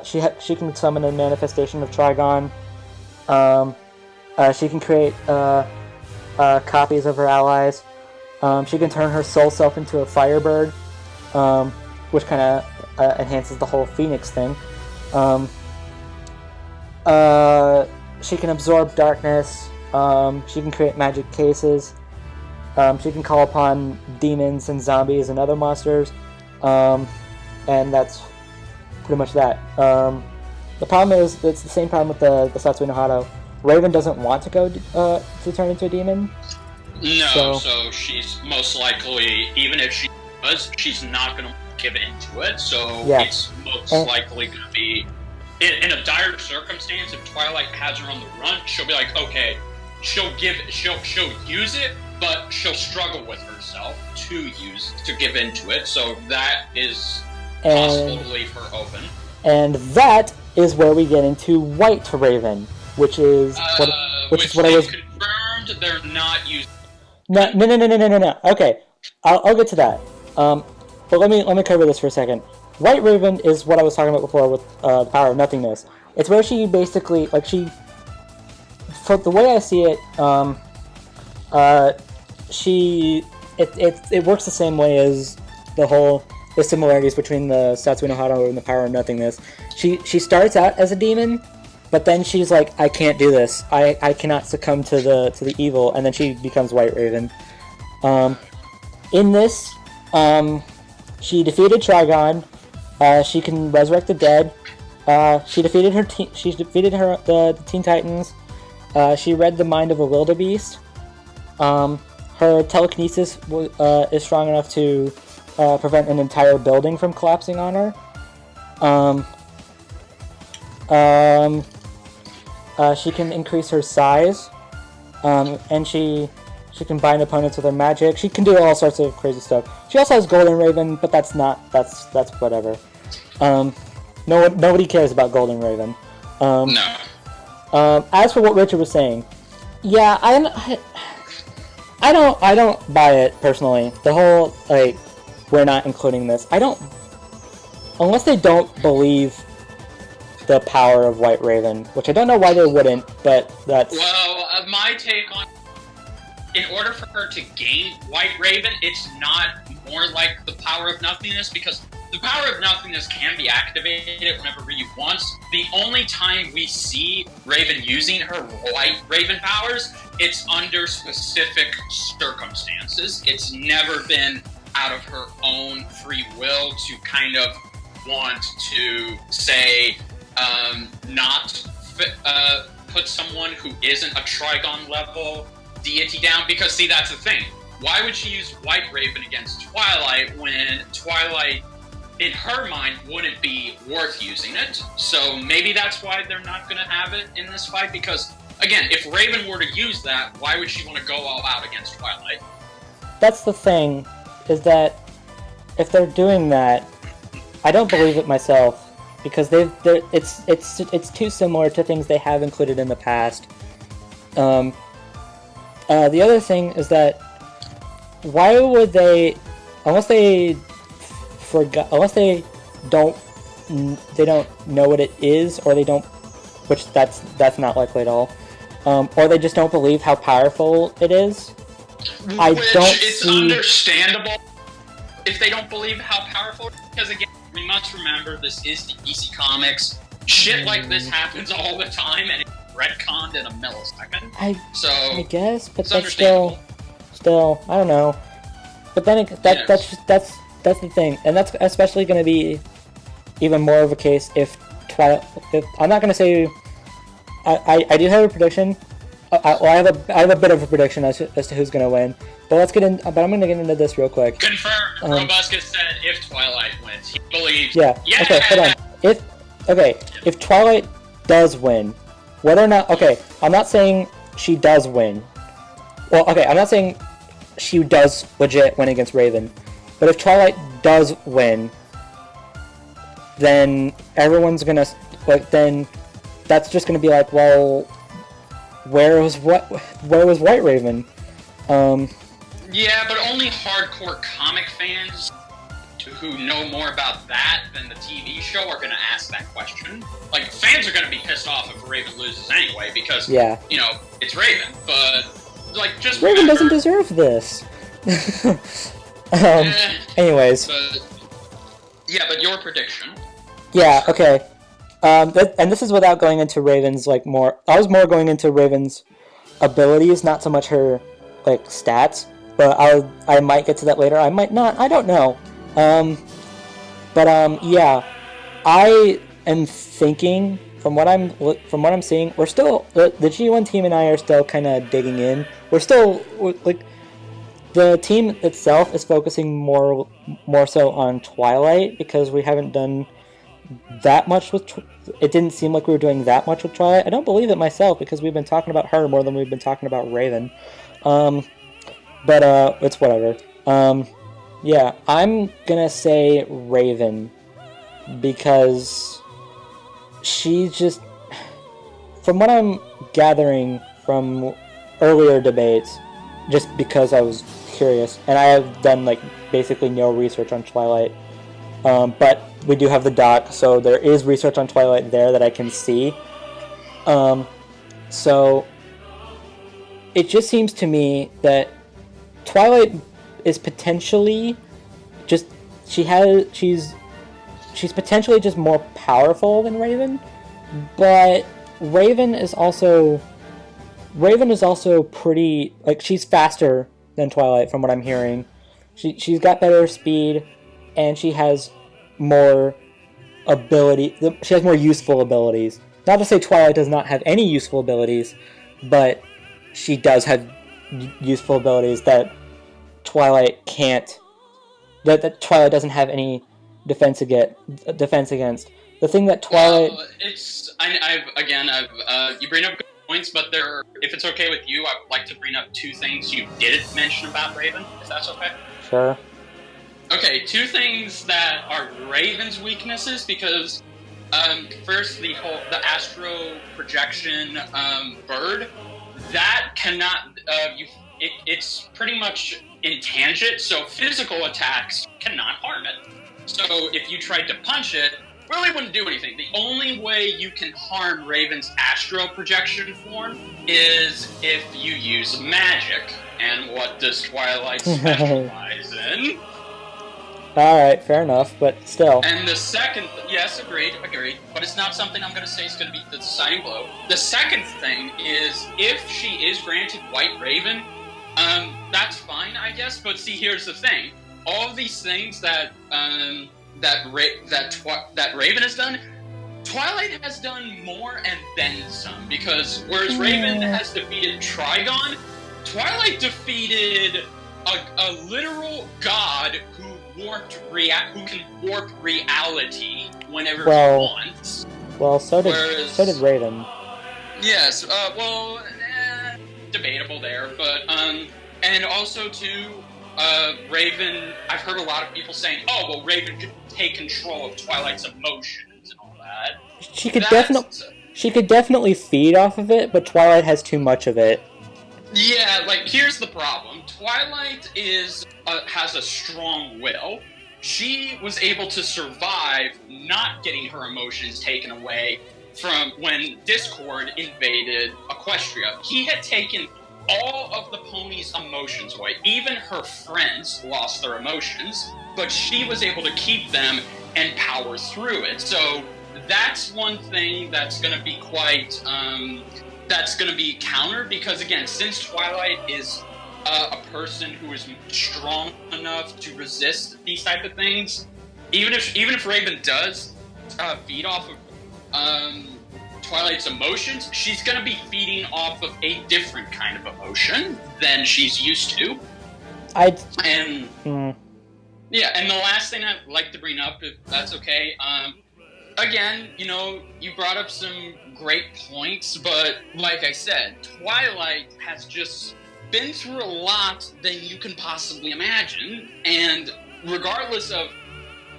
She can summon a manifestation of Trigon. She can create copies of her allies. She can turn her soul self into a firebird, which kind of enhances the whole phoenix thing. She can absorb darkness. She can create magic cases. She can call upon demons and zombies and other monsters. And that's pretty much that. The problem is, it's the same problem with the Satsui no Hado. Raven doesn't want to go to turn into a demon. No, so she's most likely, even if she does, she's not going to give into it. So it's most likely going to be, in a dire circumstance, if Twilight has her on the run, she'll be like, okay, she'll use it, but she'll struggle with herself to give into it. So that is possible to leave her open. And that is where we get into White Raven, which is what I was confirmed. They're not using. No. Okay, I'll get to that. But let me cover this for a second. White Raven is what I was talking about before with the power of nothingness. It's where she basically, like, for the way I see it, it works the same way as the similarities between the Satsui no Hado and the power of nothingness. She starts out as a demon, but then she's like, I can't do this. I cannot succumb to the evil, and then she becomes White Raven. In this, she defeated Trigon. She can resurrect the dead. She defeated the Teen Titans. She read the mind of a wildebeest. Her telekinesis is strong enough to prevent an entire building from collapsing on her. She can increase her size, and she can bind opponents with her magic. She can do all sorts of crazy stuff. She also has Golden Raven, but that's whatever. Nobody cares about Golden Raven. No. As for what Richard was saying, yeah, I don't buy it personally. The whole, like, we're not including this. Unless they don't believe the power of White Raven, which I don't know why they wouldn't, but that's... Well, my take on... In order for her to gain White Raven, it's not more like the power of nothingness, because the power of nothingness can be activated whenever Ryu wants. The only time we see Raven using her White Raven powers, it's under specific circumstances. It's never been out of her own free will to kind of want to, say, not put someone who isn't a Trigon level deity down, because see, that's the thing. Why would she use White Raven against Twilight when Twilight, in her mind, wouldn't be worth using it? So maybe that's why they're not going to have it in this fight, because, again, if Raven were to use that, why would she want to go all out against Twilight? That's the thing, is that if they're doing that, I don't believe it myself, because it's too similar to things they have included in the past. The other thing is that why would they, unless they don't know what it is, or they don't, which that's not likely at all, or they just don't believe how powerful it is. It's understandable if they don't believe how powerful it is, because again, we must remember this is the DC Comics. Shit like this happens all the time, and it's retconned in a millisecond. I guess, but it's that's still, I don't know. But then that's the thing, and that's especially going to be even more of a case if Twilight. I'm not going to say. I do have a prediction. I have a bit of a prediction as to who's going to win. But let's get in. But I'm going to get into this real quick. Confirmed. Brobuscus said if Twilight wins, he believes. Yeah. Okay. Hold on. If Twilight does win, whether or not, I'm not saying she does win. Well, I'm not saying she does legit win against Raven. But if Twilight does win, then everyone's gonna, then that's just gonna be like, well, where was White Raven? Yeah, but only hardcore comic fans who know more about that than the TV show are going to ask that question. Like, fans are going to be pissed off if Raven loses anyway, because, it's Raven, but, like, just Raven doesn't deserve this. Anyways. But your prediction. Yeah, okay. And this is without going into Raven's, like, more... I was more going into Raven's abilities, not so much her, like, stats. But I might get to that later. I might not. I don't know. Yeah. I am thinking, from what I'm seeing, we're still... The G1 team and I are still kind of digging in. We're like... The team itself is focusing more so on Twilight, because we haven't done that much with... It didn't seem like we were doing that much with Twilight. I don't believe it myself, because we've been talking about her more than we've been talking about Raven. But it's whatever. Yeah, I'm gonna say Raven, because she just... From what I'm gathering from earlier debates, just because I was curious, and I have done, like, basically no research on Twilight, but we do have the doc, so there is research on Twilight there that I can see. So it just seems to me that Twilight is potentially just... She's potentially just more powerful than Raven, but Raven is also pretty... Like, she's faster than Twilight, from what I'm hearing. She's got better speed, and she has more ability. She has more useful abilities. Not to say Twilight does not have any useful abilities, but she does have useful abilities that Twilight can't... That Twilight doesn't have any defense against. The thing that Twilight... You bring up good points, but if it's okay with you, I would like to bring up two things you didn't mention about Raven, if that's okay. Sure. Okay, two things that are Raven's weaknesses, because first, the astro projection bird, that cannot... it's pretty much in tangent, so physical attacks cannot harm it. So if you tried to punch it, really wouldn't do anything. The only way you can harm Raven's astral projection form is if you use magic. And what does Twilight specialize in? Alright, fair enough, but still. And the second... Yes, agreed. But it's not something I'm going to say is going to be the deciding blow. The second thing is, if she is granted White Raven, that's fine, I guess. But see, here's the thing. All of these things that Raven has done, Twilight has done more and then some. Because whereas Raven has defeated Trigon, Twilight defeated a literal god who can warp reality whenever he wants. Well, so did Raven. Yes. Debatable there, but and also too. Raven, I've heard a lot of people saying, "Oh, well, Raven could take control of Twilight's emotions and all that." She could definitely feed off of it, but Twilight has too much of it. Yeah, like, here's the problem. Twilight has a strong will. She was able to survive not getting her emotions taken away from when Discord invaded Equestria. He had taken all of the pony's emotions away. Even her friends lost their emotions, but she was able to keep them and power through it. So that's one thing that's going to be quite... that's going to be countered, because again, since Twilight is a person who is strong enough to resist these type of things, even if Raven does feed off of Twilight's emotions, she's going to be feeding off of a different kind of emotion than she's used to. And the last thing I'd like to bring up, if that's okay, again, you brought up some great points, but like I said, Twilight has just been through a lot than you can possibly imagine, and regardless of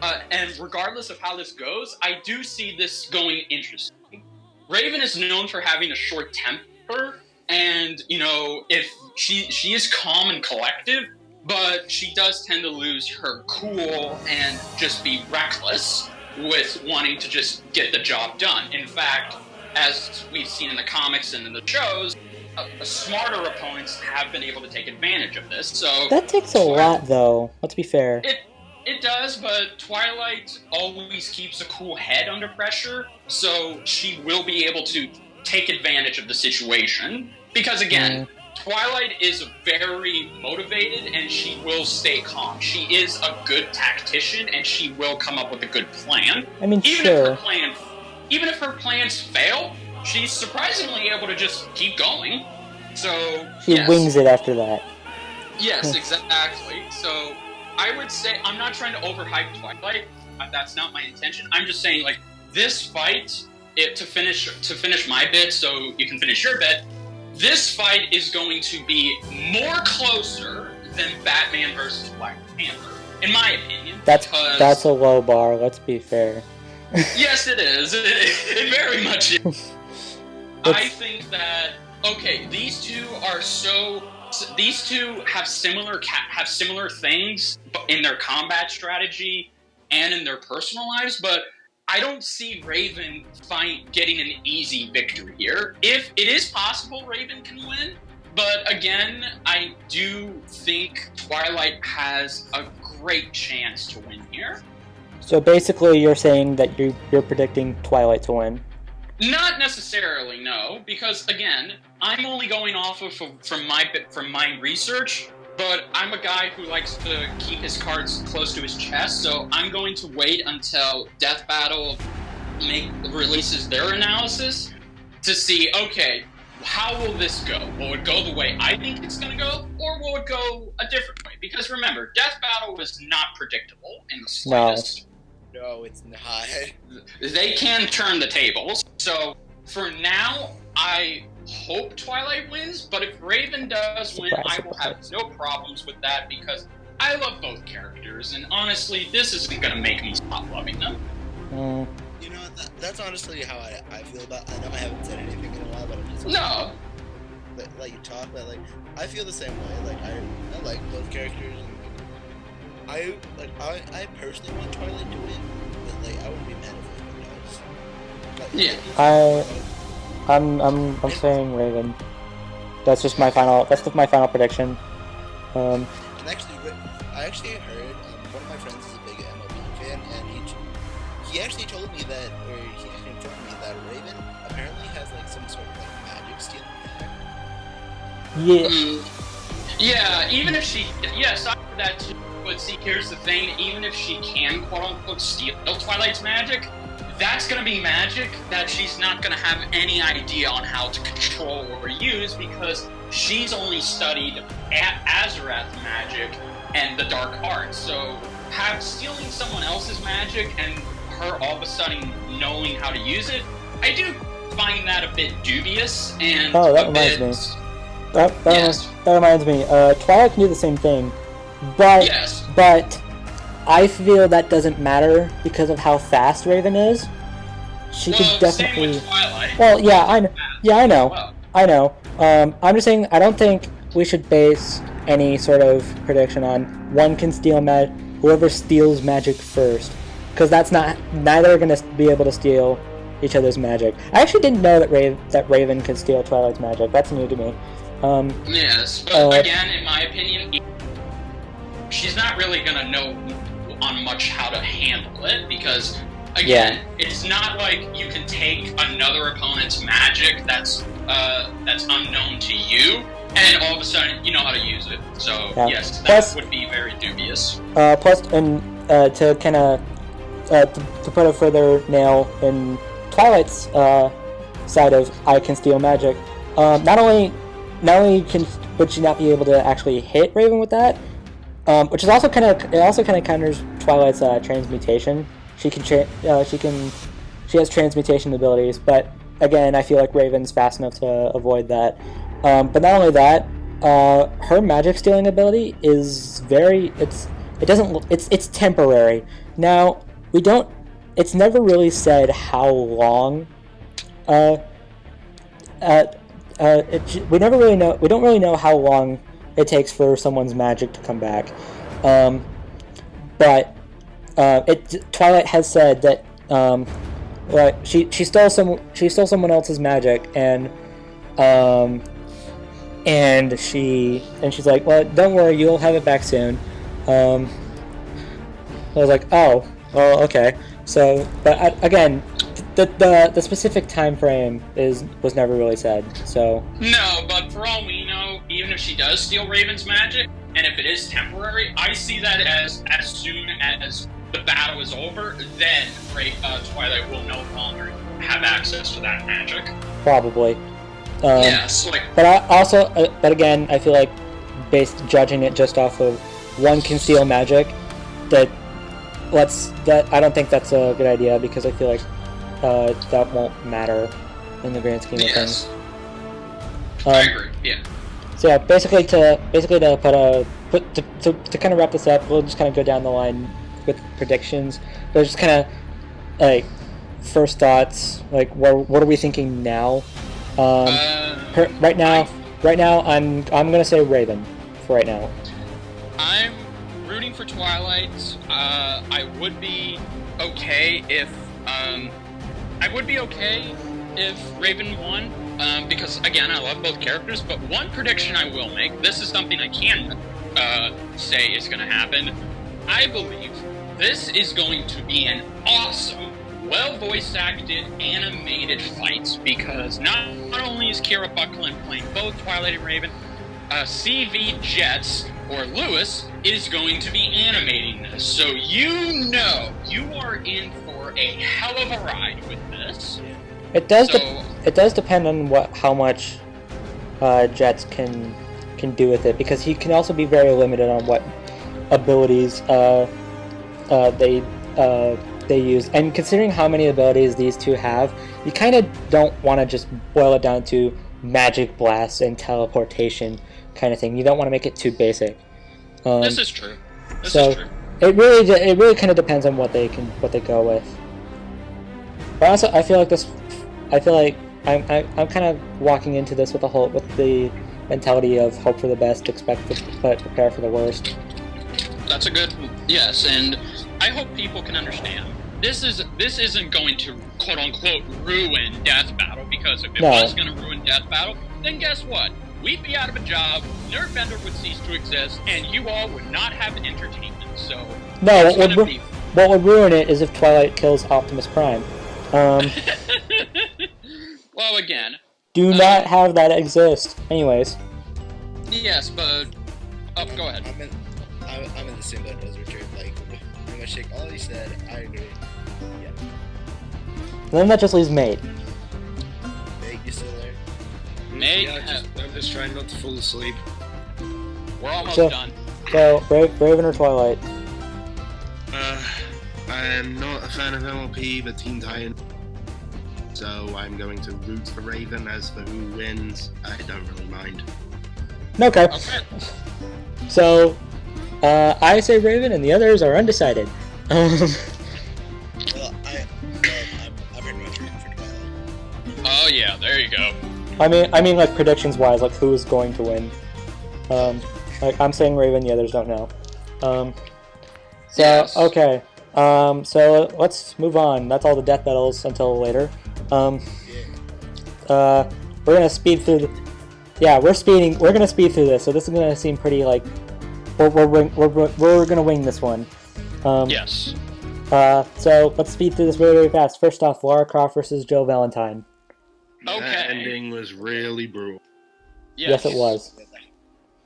how this goes, I do see this going interesting. Raven is known for having a short temper, and if she is calm and collective, but she does tend to lose her cool and just be reckless with wanting to just get the job done. In fact, as we've seen in the comics and in the shows, smarter opponents have been able to take advantage of this. So that takes a lot, though. Let's be fair. It does, but Twilight always keeps a cool head under pressure, so she will be able to take advantage of the situation. Because again, Twilight is very motivated, and she will stay calm. She is a good tactician, and she will come up with a good plan. I mean, Even if her plans fail, she's surprisingly able to just keep going. So she wings it after that. Yes, exactly. So I would say I'm not trying to overhype Twilight. That's not my intention. I'm just saying, like, this fight, to finish my bit, so you can finish your bit. This fight is going to be more closer than Batman versus Black Panther, in my opinion. That's a low bar. Let's be fair. Yes, it is. It very much is. I think that these two have similar things in their combat strategy and in their personal lives, but I don't see Raven getting an easy victory here. If it is possible, Raven can win, but again, I do think Twilight has a great chance to win here. So basically, you're saying that you're predicting Twilight to win. Not necessarily, no, because again, I'm only going off of from my research, but I'm a guy who likes to keep his cards close to his chest, so I'm going to wait until Death Battle releases their analysis to see, okay, how will this go? Will it go the way I think it's going to go, or will it go a different way? Because remember, Death Battle was not predictable in the slightest. No, it's not. They can turn the tables. So for now, I hope Twilight wins, but if Raven does win, I will have no problems with that because I love both characters, and honestly, this isn't going to make me stop loving them. You know, that's honestly how I feel about. I know I haven't said anything in a while, but I'm just let you talk. But like, I feel the same way. Like I like both characters. I personally want Twilight to win, but like I wouldn't be mad if Raven does. I'm saying Raven. That's just my final. That's my final prediction. And actually, I actually heard one of my friends is a big MLB fan, and he actually told me that, or he informed me that Raven apparently has like some sort of like magic stealing attack. Yeah. Even if she, yes, I heard that too. But see, here's the thing, even if she can, quote-unquote, steal Twilight's magic, that's going to be magic that she's not going to have any idea on how to control or use because she's only studied Azarath magic and the dark arts. So stealing someone else's magic and her all of a sudden knowing how to use it, I do find that a bit dubious and that reminds me. That reminds me. Twilight can do the same thing. But I feel that doesn't matter because of how fast Raven is. She could definitely. Same with Twilight. Well, yeah, I know. Yeah, I know. Well. I know. I'm just saying. I don't think we should base any sort of prediction on one can steal whoever steals magic first, because that's not. Neither are going to be able to steal each other's magic. I actually didn't know that Raven could steal Twilight's magic. That's new to me. Yes, but again, in my opinion, she's not really going to know on much how to handle it because, again, it's not like you can take another opponent's magic that's unknown to you and all of a sudden you know how to use it. So, yes, that would be very dubious. Plus, and to kind of to put a further nail in Twilight's side of I can steal magic, not only would she not be able to actually hit Raven with that, which is also kind of counters Twilight's transmutation. She has transmutation abilities, but again, I feel like Raven's fast enough to avoid that. But not only that, her magic stealing ability is it's temporary. Now it's never really said how long. We don't really know how long it takes for someone's magic to come back. But Twilight has said that she stole someone else's magic, and and she's like, well, don't worry, you'll have it back soon. I was like, oh, well, okay. So, but again, the specific time frame was never really said. So No, but for all we know, even if she does steal Raven's magic, and if it is temporary, I see that as soon as the battle is over, then Twilight will no longer have access to that magic. probably. Yes, like. But I also, but again, I feel like judging it just off of one conceal magic, that I don't think that's a good idea, because I feel like that won't matter in the grand scheme of things. I agree. Yeah. So yeah, basically to kind of wrap this up, we'll just kind of go down the line with predictions. But just kind of like first thoughts, like what are we thinking now? Right now, I'm gonna say Raven for right now. I'm rooting for Twilight. I would be okay if Raven won, because again, I love both characters. But one prediction I will make. This is something I can say is going to happen. I believe this is going to be an awesome, well voice acted, animated fight, because not only is Kira Buckland playing both Twilight and Raven, CV Jets, or Lewis, is going to be animating this. So you know you are in for a hell of a ride with this. It does depend on how much Jets can do with it, because he can also be very limited on what abilities they use. And considering how many abilities these two have, you kind of don't want to just boil it down to magic blasts and teleportation kind of thing. You don't want to make it too basic. This is true. It really kind of depends on what they go with. But also, I feel like I'm kind of walking into this with the mentality of hope for the best, but prepare for the worst. That's a good yes, and I hope people can understand. This isn't going to quote unquote ruin Death Battle, because if it was going to ruin Death Battle, then guess what? We'd be out of a job, Nerdbender would cease to exist, and you all would not have entertainment. So no, what would ruin it is if Twilight kills Optimus Prime. Well, again, do not have that exist. Anyways. Yes, but go ahead. I'm in the same boat as Richard. Like, I'm gonna shake all he said. I agree. Yeah. Then that just leaves Mate. Meg, you still there? Meg, yeah, I'm just trying not to fall asleep. We're almost done. So, Raven or Twilight? I'm not a fan of MLP, but Teen Titan. So I'm going to root for Raven. As for who wins, I don't really mind. Okay. So, I say Raven, and the others are undecided. Well, I'm very much rooting for Twilight. Oh yeah, there you go. I mean, like predictions wise, like who's going to win. Like I'm saying Raven, the others don't know. Yes. Okay. So let's move on. That's all the death battles until later. We're gonna speed through. We're gonna speed through this. So this is gonna seem pretty like we're gonna wing this one. Yes. So let's speed through this really, really fast. First off, Lara Croft versus Joe Valentine. Okay. That ending was really brutal. Yes, it was.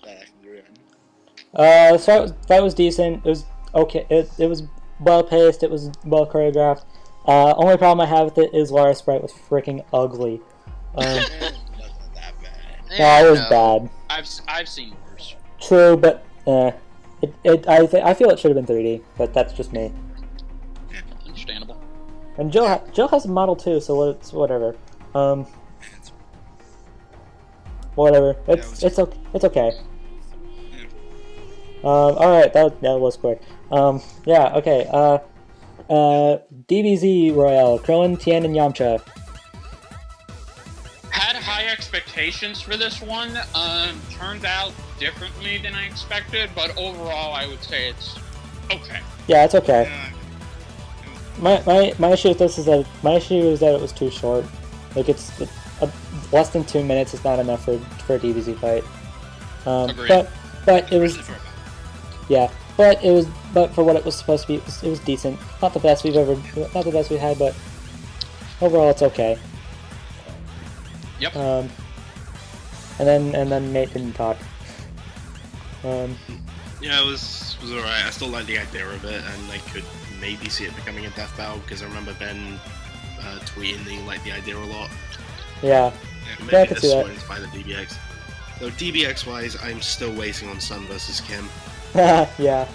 Yeah. So that was decent. It was okay. It was well paced. It was well choreographed. Only problem I have with it is Lara's sprite was freaking ugly. It wasn't that bad. No, it was bad. I've seen worse. True, but I feel it should have been 3D, but that's just me. Understandable. And Jill has a model too, so it's whatever. Whatever. It's okay. All right, that was quick. Yeah, okay. DBZ Royale, Krillin, Tien, and Yamcha. Had high expectations for this one. Turned out differently than I expected, but overall, I would say it's okay. Yeah, it's okay. My issue with this is that it was too short. Like less than 2 minutes is not enough for a DBZ fight. Agreed. But it was Especially for a battle. yeah. But for what it was supposed to be, it was decent. Not the best we've had, but overall it's okay. Yep. And then Nate didn't talk. Yeah, it was alright. I still like the idea of it, and I could maybe see it becoming a death battle because I remember Ben tweeting that he liked the idea a lot. Yeah. Maybe Yeah, I could see this that. will inspire the DBX. Though DBX wise, I'm still waiting on Sun versus Kim. Yeah.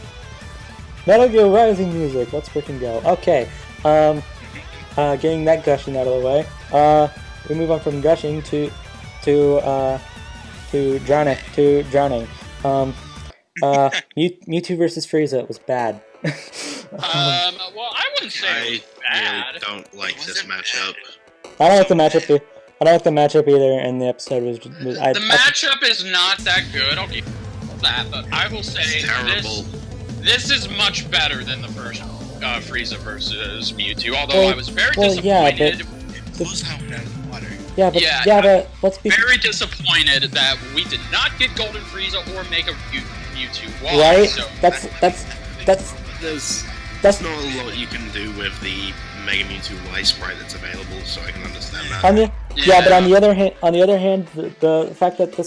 Metal Gear Rising music. Let's freaking go. Okay. Getting that gushing out of the way. We move on from gushing to drowning. Mewtwo versus Frieza was bad. Well, I wouldn't say it I was bad. really don't like this matchup. I don't like the matchup. I don't like the matchup either, and the episode was. The matchup is not that good. I'll give you that, but I will say It's terrible. this is much better than the first Frieza versus Mewtwo. Although Well- I was very well, yeah, disappointed. Close out of water. Yeah, but Yeah, but let's be Very disappointed that we did not get Golden Frieza or Mega Mewtwo. Why? right. So, There's That's not a lot you can do with the Mega Mewtwo Y sprite that's available, so I can understand that. on the but on the other hand, the fact that a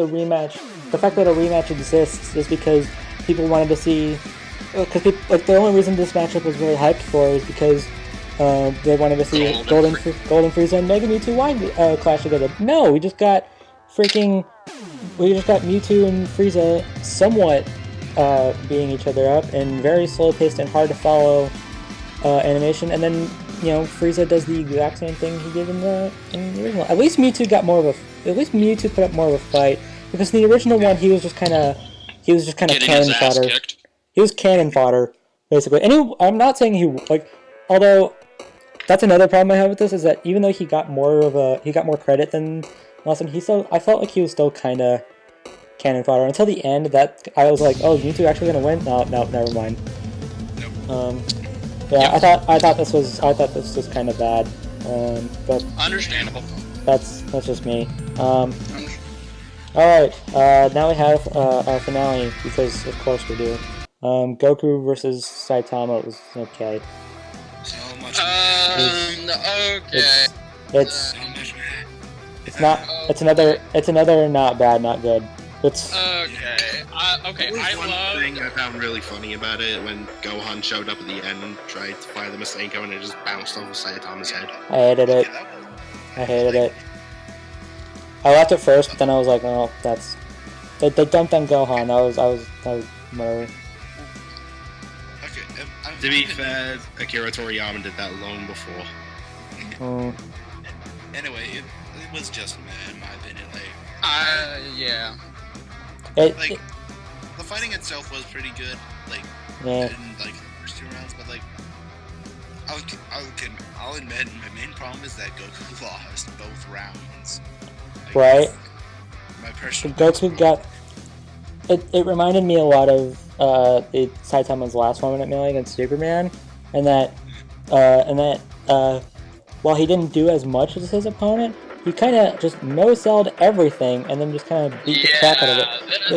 rematch exists is because people wanted to see. Because the only reason this matchup was really hyped for is because they wanted to see Golden Frieza and Mega Mewtwo Y clash together. No, we just got Mewtwo and Frieza somewhat beating each other up in very slow paced and hard to follow animation, and then Frieza does the exact same thing he did in the original. At least Mewtwo put up more of a fight, because in the original one he was just kind of getting cannon his ass fodder. kicked. He was cannon fodder, basically. And I'm not saying although that's another problem I have with this, is that even though he got more credit than last one, I felt like he was still kind of cannon fodder until the end. That I was like, oh, Mewtwo actually gonna win? No, never mind. Yeah, I thought this was kind of bad, but Understandable. that's just me. All right, now we have our finale, because of course we do. Goku versus Saitama was okay. So much. Okay. It's So much. not. It's another not bad, not good. It's Okay. Okay. There was I one love. thing I found really funny about it when Gohan showed up at the end and tried to fire the Masenko and it just bounced off of Saitama's head. I hated it. I hated it. I laughed at first, but then I was like, oh, that's they dumped on Gohan. That was whatever. Okay. To be fair, Akira Toriyama did that long before. Anyway, it was just meh, in my opinion. Yeah. It, Like, the fighting itself was pretty good. Like, yeah. in like the first 2 rounds, but like, I'll admit my main problem is that Goku lost both rounds. Like, Right. My personal. Goku got. It reminded me a lot of Saitama's last one at Melee against Superman, and that while he didn't do as much as his opponent, he kind of just no-selled everything and then just kind of beat the crap out of it.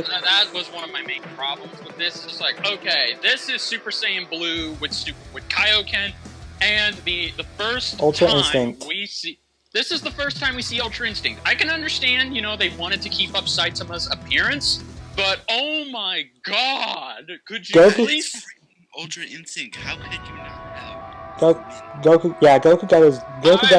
That was one of my main problems with this. It's just like, okay, this is Super Saiyan Blue with Kaioken, and the first Ultra time Instinct. we see. This is the first time we see Ultra Instinct. I can understand, they wanted to keep up Saitama's appearance, but oh my god, could you Goku- please? Ultra Instinct. How could you not have? Goku got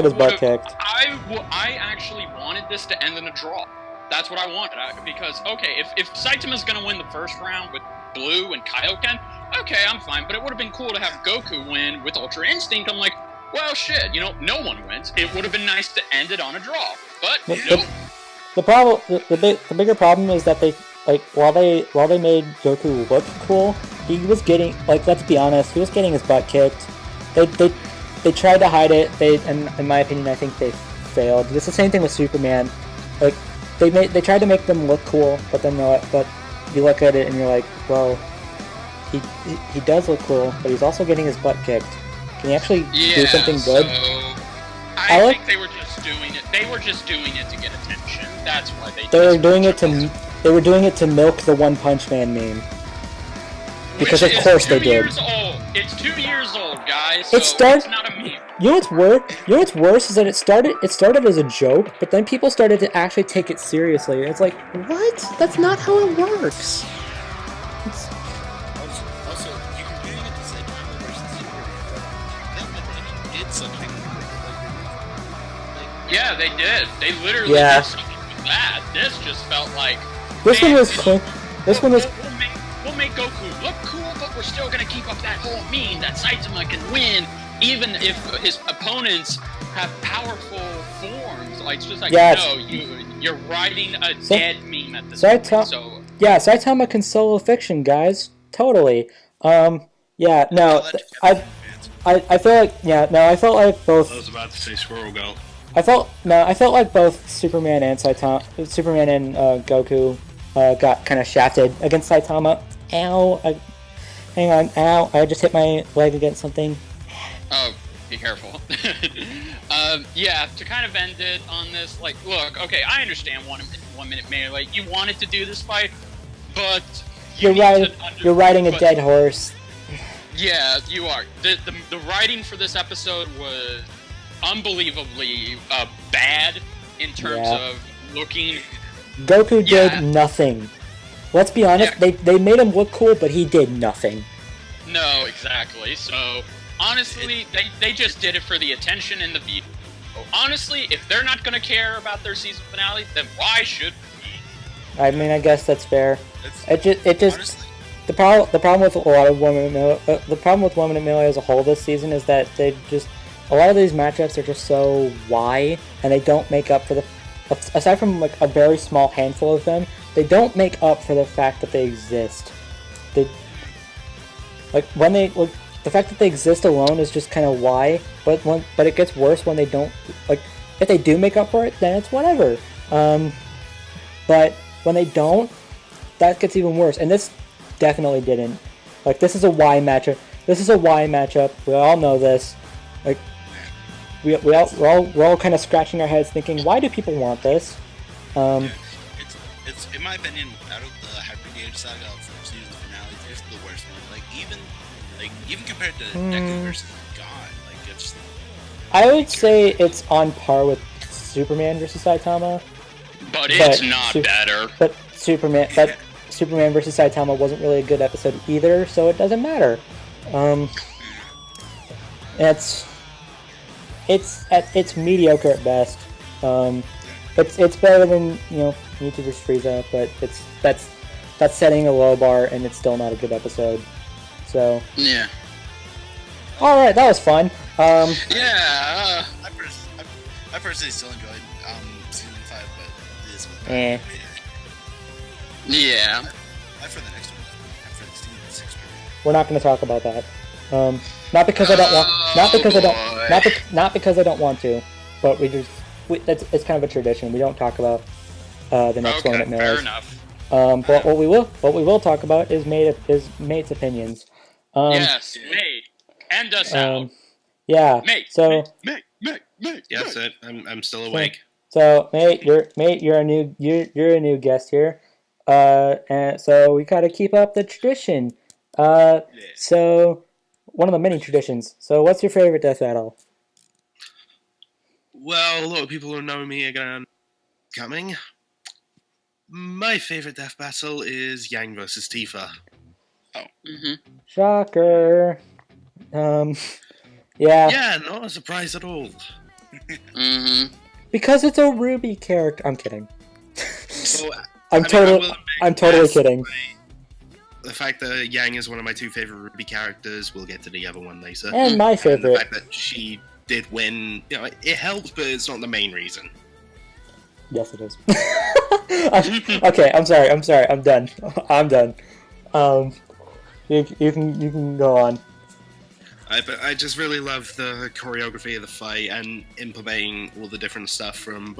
his butt kicked. I actually wanted this to end in a draw. That's what I wanted. Because, okay, if Saitama's going to win the first round with Blue and Kaioken, okay, I'm fine. But it would have been cool to have Goku win with Ultra Instinct. I'm like, well, shit, no one wins. It would have been nice to end it on a draw. But, nope. The bigger problem is that they, while they made Goku look cool, he was getting, let's be honest, he was getting his butt kicked. They tried to hide it. And in my opinion, I think they failed. It's the same thing with Superman. They tried to make them look cool, but you look at it and you're like, well, he does look cool, but he's also getting his butt kicked. Can he actually do something good? So I like think they were just doing it. They were just doing it to get attention. That's why they. they were doing it to they were doing it to milk the One Punch Man meme. Because Which of course is they 2 did. years old. It's 2 years old, guys. So it's not a meme. You know what's worse? You know what's worse is that it started as a joke, but then people started to actually take it seriously. It's like, what? That's not how it works. Also, you can do it to say Batman versus Superman, but Batman and did something like Yeah, they did. They literally Yeah. did something with that. This just felt like. This one man, was cool. This one was. We'll make Goku look cool, but we're still gonna keep up that whole meme that Saitama can win, even if his opponents have powerful forms. Like, it's just like, Yeah, no, you're writing a dead meme at this point. So Yeah, Saitama can solo fiction, guys. Totally. Yeah, no, I feel like, I felt like both. I was about to say Squirrel Girl. I felt like both Superman and Goku got kind of shafted against Saitama. Ow! Hang on, ow! I just hit my leg against something. oh, be careful. Yeah, to kind of end it on this, like, look, okay, I understand 1 minute melee. You wanted to do this fight, but You're riding a dead horse. Yeah, you are. The writing for this episode was unbelievably bad in terms of looking. Goku did nothing. Let's be honest, they made him look cool, but he did nothing. No, exactly. So, honestly, they just did it for the attention and the view. Honestly, if they're not going to care about their season finale, then why should we? I mean, I guess that's fair. honestly, The problem with a lot of Women in Melee as a whole this season is that a lot of these matchups are just so why, and they don't make up for the, aside from like a very small handful of them, they don't make up for the fact that they exist. The fact that they exist alone is just kind of why, but it gets worse when they don't, like, if they do make up for it, then it's whatever. But when they don't, that gets even worse, and this definitely didn't. Like, this is a Y matchup. We all know this. Like, we're all kind of scratching our heads, thinking, why do people want this? it's in my opinion, out of the Hypergate saga of season finales, it's the worst one. Even compared to Deku versus God, it's. I would say it's on par with Superman versus Saitama. But it's not better. But Superman versus Saitama wasn't really a good episode either, so it doesn't matter. It's mediocre at best. It's better than Mewtwo vs Frieza, but that's setting a low bar, and it's still not a good episode. So Yeah. all right, that was fun. Yeah. I personally still enjoyed season 5, but this was Eh. Yeah. for the next one. For the season 6 review. We're not going to talk about that. Not because I don't want. Not because I don't want to. But it's kind of a tradition. We don't talk about the next one at fair Miller's. enough. But what we will talk about is Mate's opinions. Yes, mate. End us out. Yeah. Mate. So Mate. Yes, I'm still awake. so you're a new guest here. And so we gotta keep up the tradition. So one of the many traditions. So what's your favorite death battle? Well, a lot of people who know me are going coming. My favorite death battle is Yang versus Tifa. Oh. Mm-hmm. Shocker. Yeah. Yeah, not a surprise at all. Mm-hmm. Because it's a Ruby character. I'm kidding. So, I'm totally kidding. The fact that Yang is one of my two favorite Ruby characters, we'll get to the other one later. And my And the favorite. fact that she did win, it helps, but it's not the main reason. Yes, it is. Okay, I'm sorry. I'm done. You can go on. But I just really love the choreography of the fight and implementing all the different stuff from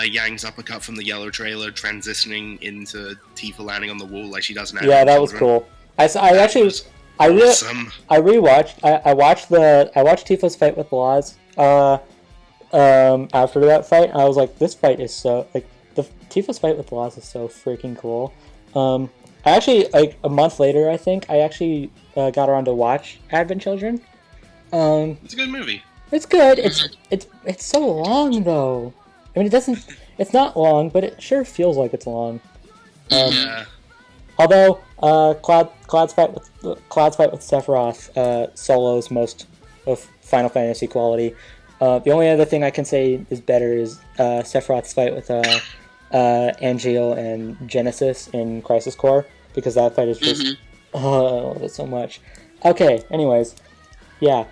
Yang's uppercut from the yellow trailer transitioning into Tifa landing on the wall like she does now. Yeah, that was cool. I I Awesome. I rewatched. I watched Tifa's fight with Laz. After that fight, I was like, this fight is so like the Tifa's fight with Laz is so freaking cool. I actually like a month later, I think I actually got around to watch Advent Children. It's a good movie. It's good. It's so long though. I mean, it's not long, but it sure feels like it's long. Yeah. Although Cloud's fight with Sephiroth solos most of Final Fantasy quality. The only other thing I can say is better is Sephiroth's fight with Angeal and Genesis in Crisis Core, because that fight is just I love it so much. Okay, anyways, yeah.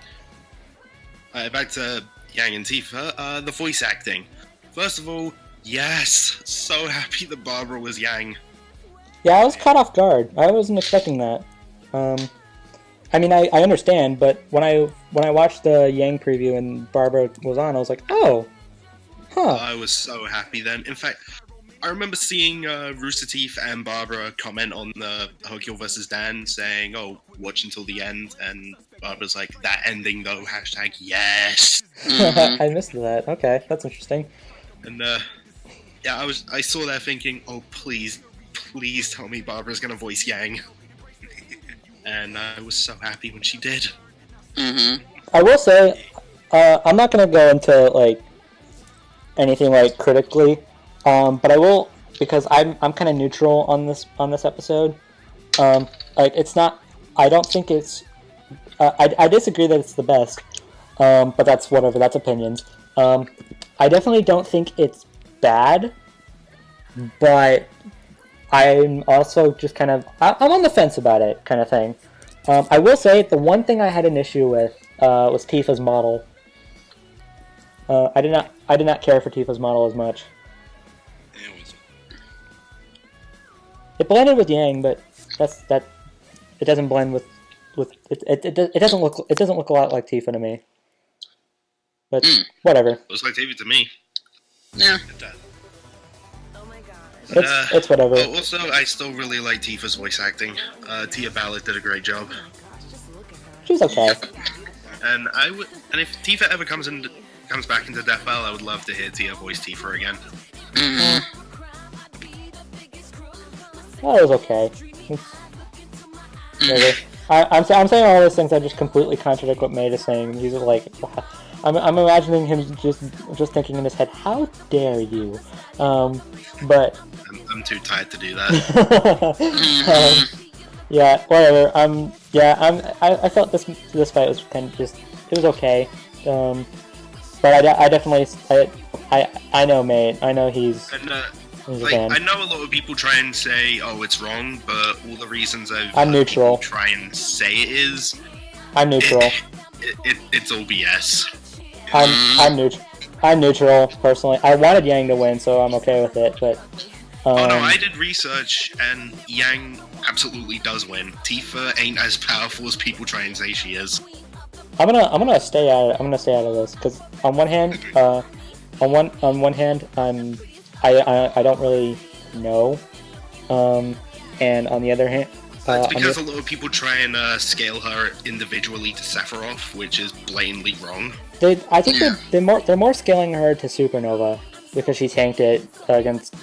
Back to Yang and Tifa. The voice acting. First of all, yes, so happy that Barbara was Yang. Yeah, I was caught off guard. I wasn't expecting that. I mean, I understand, but when I watched the Yang preview and Barbara was on, I was like, oh, huh. I was so happy then. In fact, I remember seeing Rooster Teeth and Barbara comment on the Hercule vs. Dan saying, oh, watch until the end, and Barbara's like, that ending though, hashtag yes. I missed that. Okay, that's interesting. And yeah, I saw that thinking, oh, please tell me Barbara's gonna voice Yang. And I was so happy when she did. I will say, I'm not gonna go into like anything like critically, but I will, because I'm kind of neutral on this episode. Like it's not. I don't think it's. I disagree that it's the best, but that's whatever. That's opinions. I definitely don't think it's bad, but I'm also just kind of I'm on the fence about it, kind of thing. I will say the one thing I had an issue with was Tifa's model. I did not care for Tifa's model as much. It blended with Yang, but it doesn't blend with it doesn't look a lot like Tifa to me. But whatever. Looks like David to me. Yeah. It's whatever. Also, I still really like Tifa's voice acting. Tia Ballard did a great job. She was okay. And if Tifa ever comes back into Death Battle, I would love to hear Tia voice Tifa again. That was okay. Maybe. I'm saying all those things that just completely contradict what Maid is saying. He's like, I'm imagining him just thinking in his head, how dare you? But I'm too tired to do that. Yeah, whatever. I felt this fight was kind of just, it was okay. But I definitely I know Maid. I know he's. And, he's a like, fan. I know a lot of people try and say, "Oh, it's wrong," but all the reasons I'm neutral. Try and say it is. I'm neutral. It's all BS. I'm neutral personally. I wanted Yang to win, so I'm okay with it. But oh no, I did research, and Yang absolutely does win. Tifa ain't as powerful as people try and say she is. I'm gonna stay out. I'm gonna stay out of this because on one hand, I don't really know, and on the other hand, it's because a lot of people try and scale her individually to Sephiroth, which is blatantly wrong. I think they're more scaling her to Supernova because she tanked it against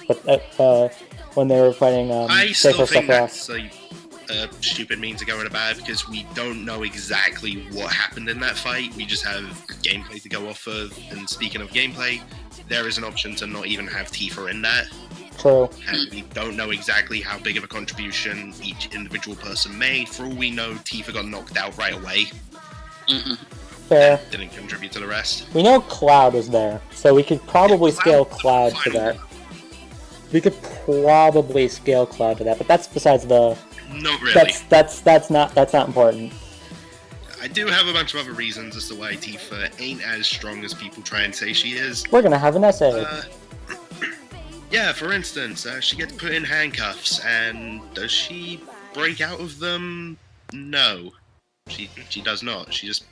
when they were fighting. I still think Sephiroth. that's a stupid means to go in about because we don't know exactly what happened in that fight. We just have gameplay to go off of. And speaking of gameplay, there is an option to not even have Tifa in that. True. And we don't know exactly how big of a contribution each individual person made. For all we know, Tifa got knocked out right away. Fair. Didn't contribute to the rest. We know Cloud was there, so we could probably scale Cloud to that. We could probably scale Cloud to that, but that's besides the. Not really. That's not important. I do have a bunch of other reasons as to why Tifa ain't as strong as people try and say she is. We're gonna have an essay. Yeah, for instance, she gets put in handcuffs, and does she break out of them? No, she does not. She just,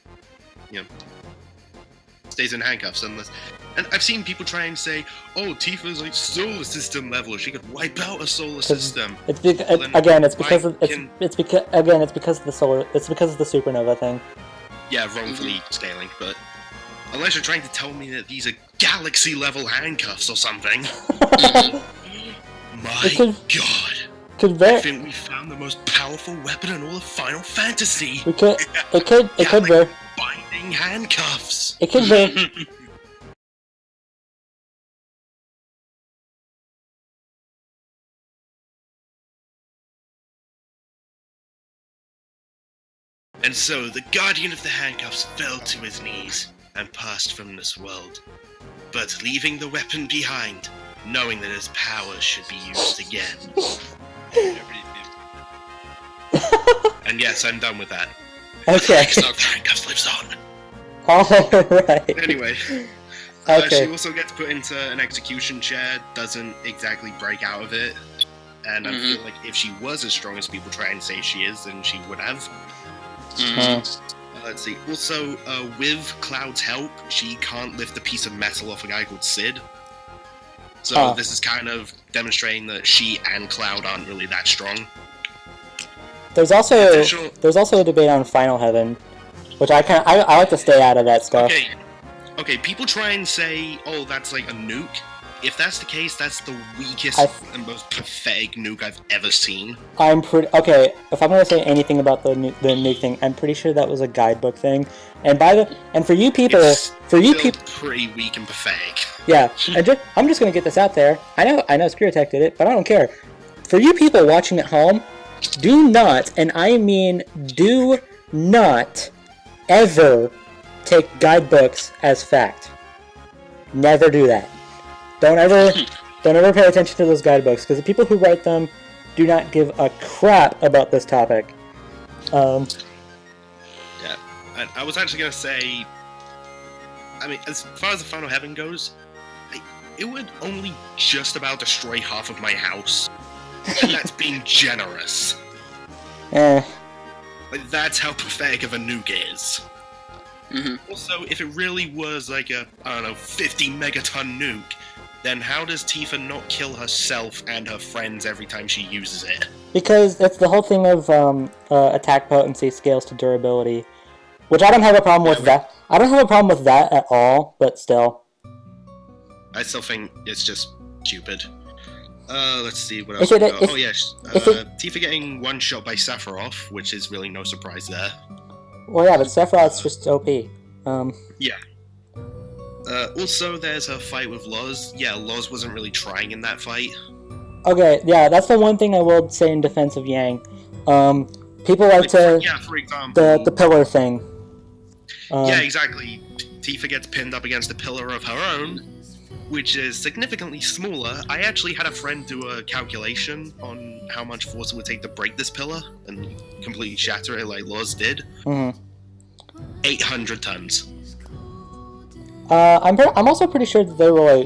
stays in handcuffs unless. And I've seen people try and say, "Oh, Tifa's like solar system level. She could wipe out a solar system." It's because of the solar. It's because of the supernova thing. Yeah, wrongfully scaling, but unless you're trying to tell me that these are galaxy level handcuffs or something. My God. I think we found the most powerful weapon in all of Final Fantasy. It could be binding handcuffs. It could be. And so the guardian of the handcuffs fell to his knees and passed from this world, but leaving the weapon behind, knowing that his power should be used again. And yes, I'm done with that. Okay. The handcuffs lives on. Alright. Anyway. Okay. She also gets put into an execution chair, doesn't exactly break out of it. And I feel like if she was as strong as people try and say she is, then she would have. Let's see. Also, with Cloud's help, she can't lift a piece of metal off a guy called Sid. So this is kind of demonstrating that she and Cloud aren't really that strong. There's also a debate on Final Heaven, which I like to stay out of that stuff. Okay. People try and say, "Oh, that's like a nuke." If that's the case, that's the weakest and most pathetic nuke I've ever seen. If I'm gonna say anything about the nuke thing, I'm pretty sure that was a guidebook thing. And for you people, it's pretty weak and pathetic. Yeah, I'm just gonna get this out there. I know Spiritech did it, but I don't care. For you people watching at home, do not, and I mean do not, ever take guidebooks as fact. Never do that. Don't ever pay attention to those guidebooks, because the people who write them do not give a crap about this topic. Yeah, I was actually gonna say, I mean, as far as the Final Heaven goes, it would only just about destroy half of my house, and that's being generous. Like, that's how pathetic of a nuke is. Also, if it really was like a, 50 megaton nuke, then how does Tifa not kill herself and her friends every time she uses it? Because it's the whole thing of attack potency scales to durability, which I don't have a problem with that. I don't have a problem with that at all, but still. I still think it's just stupid. Let's see what else. Tifa getting one shot by Sephiroth, which is really no surprise there. Well, yeah, but Sephiroth's just OP. Yeah. Also, there's her fight with Loz. Yeah, Loz wasn't really trying in that fight. Okay, yeah, that's the one thing I will say in defense of Yang. People like for example, the pillar thing. Yeah, exactly. Tifa gets pinned up against a pillar of her own, which is significantly smaller. I actually had a friend do a calculation on how much force it would take to break this pillar and completely shatter it like Loz did. 800 tons. I'm also pretty sure that they were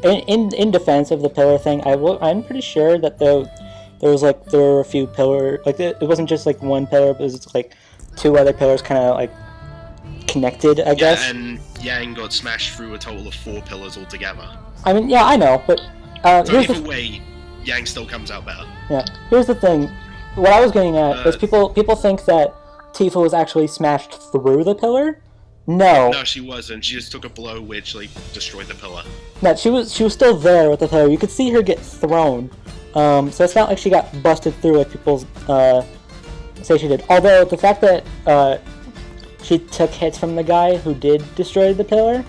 like, in defense of the pillar thing, I'm pretty sure that there were a few pillars, like it wasn't just like one pillar, it was like two other pillars kind of like connected, I guess. Yeah, and Yang got smashed through a total of 4 pillars altogether. I mean, yeah, I know, but so either way, Yang still comes out better. Yeah, here's the thing. What I was getting at is people think that Tifa was actually smashed through the pillar. No, she wasn't. She just took a blow which like destroyed the pillar. No, she was still there with the pillar. You could see her get thrown. So it's not like she got busted through like people say she did. Although the fact that she took hits from the guy who did destroy the pillar,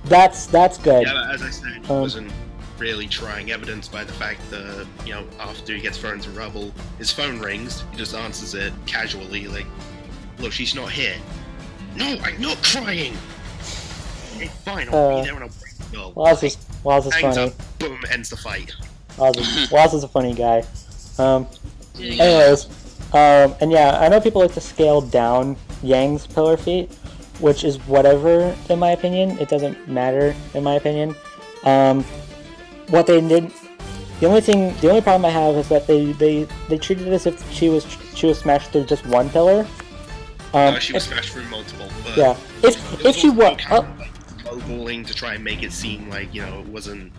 that's good. Yeah, but as I said, he wasn't really trying, evidenced by the fact that, after he gets thrown to rubble, his phone rings, he just answers it casually, like, look, she's not here. No, I'm not crying! Okay, fine, I'll be there and I'll break the girl. Waz is funny. Up, boom, ends the fight. Waz is a funny guy. Anyways, and yeah, I know people like to scale down Yang's pillar feat, which is whatever in my opinion. It doesn't matter in my opinion. What they did, the only problem I have is that they treated it as if she was smashed through just one pillar. No, she was smashed through multiple. But yeah, if she was, lowballing to try and make it seem like, you know, it wasn't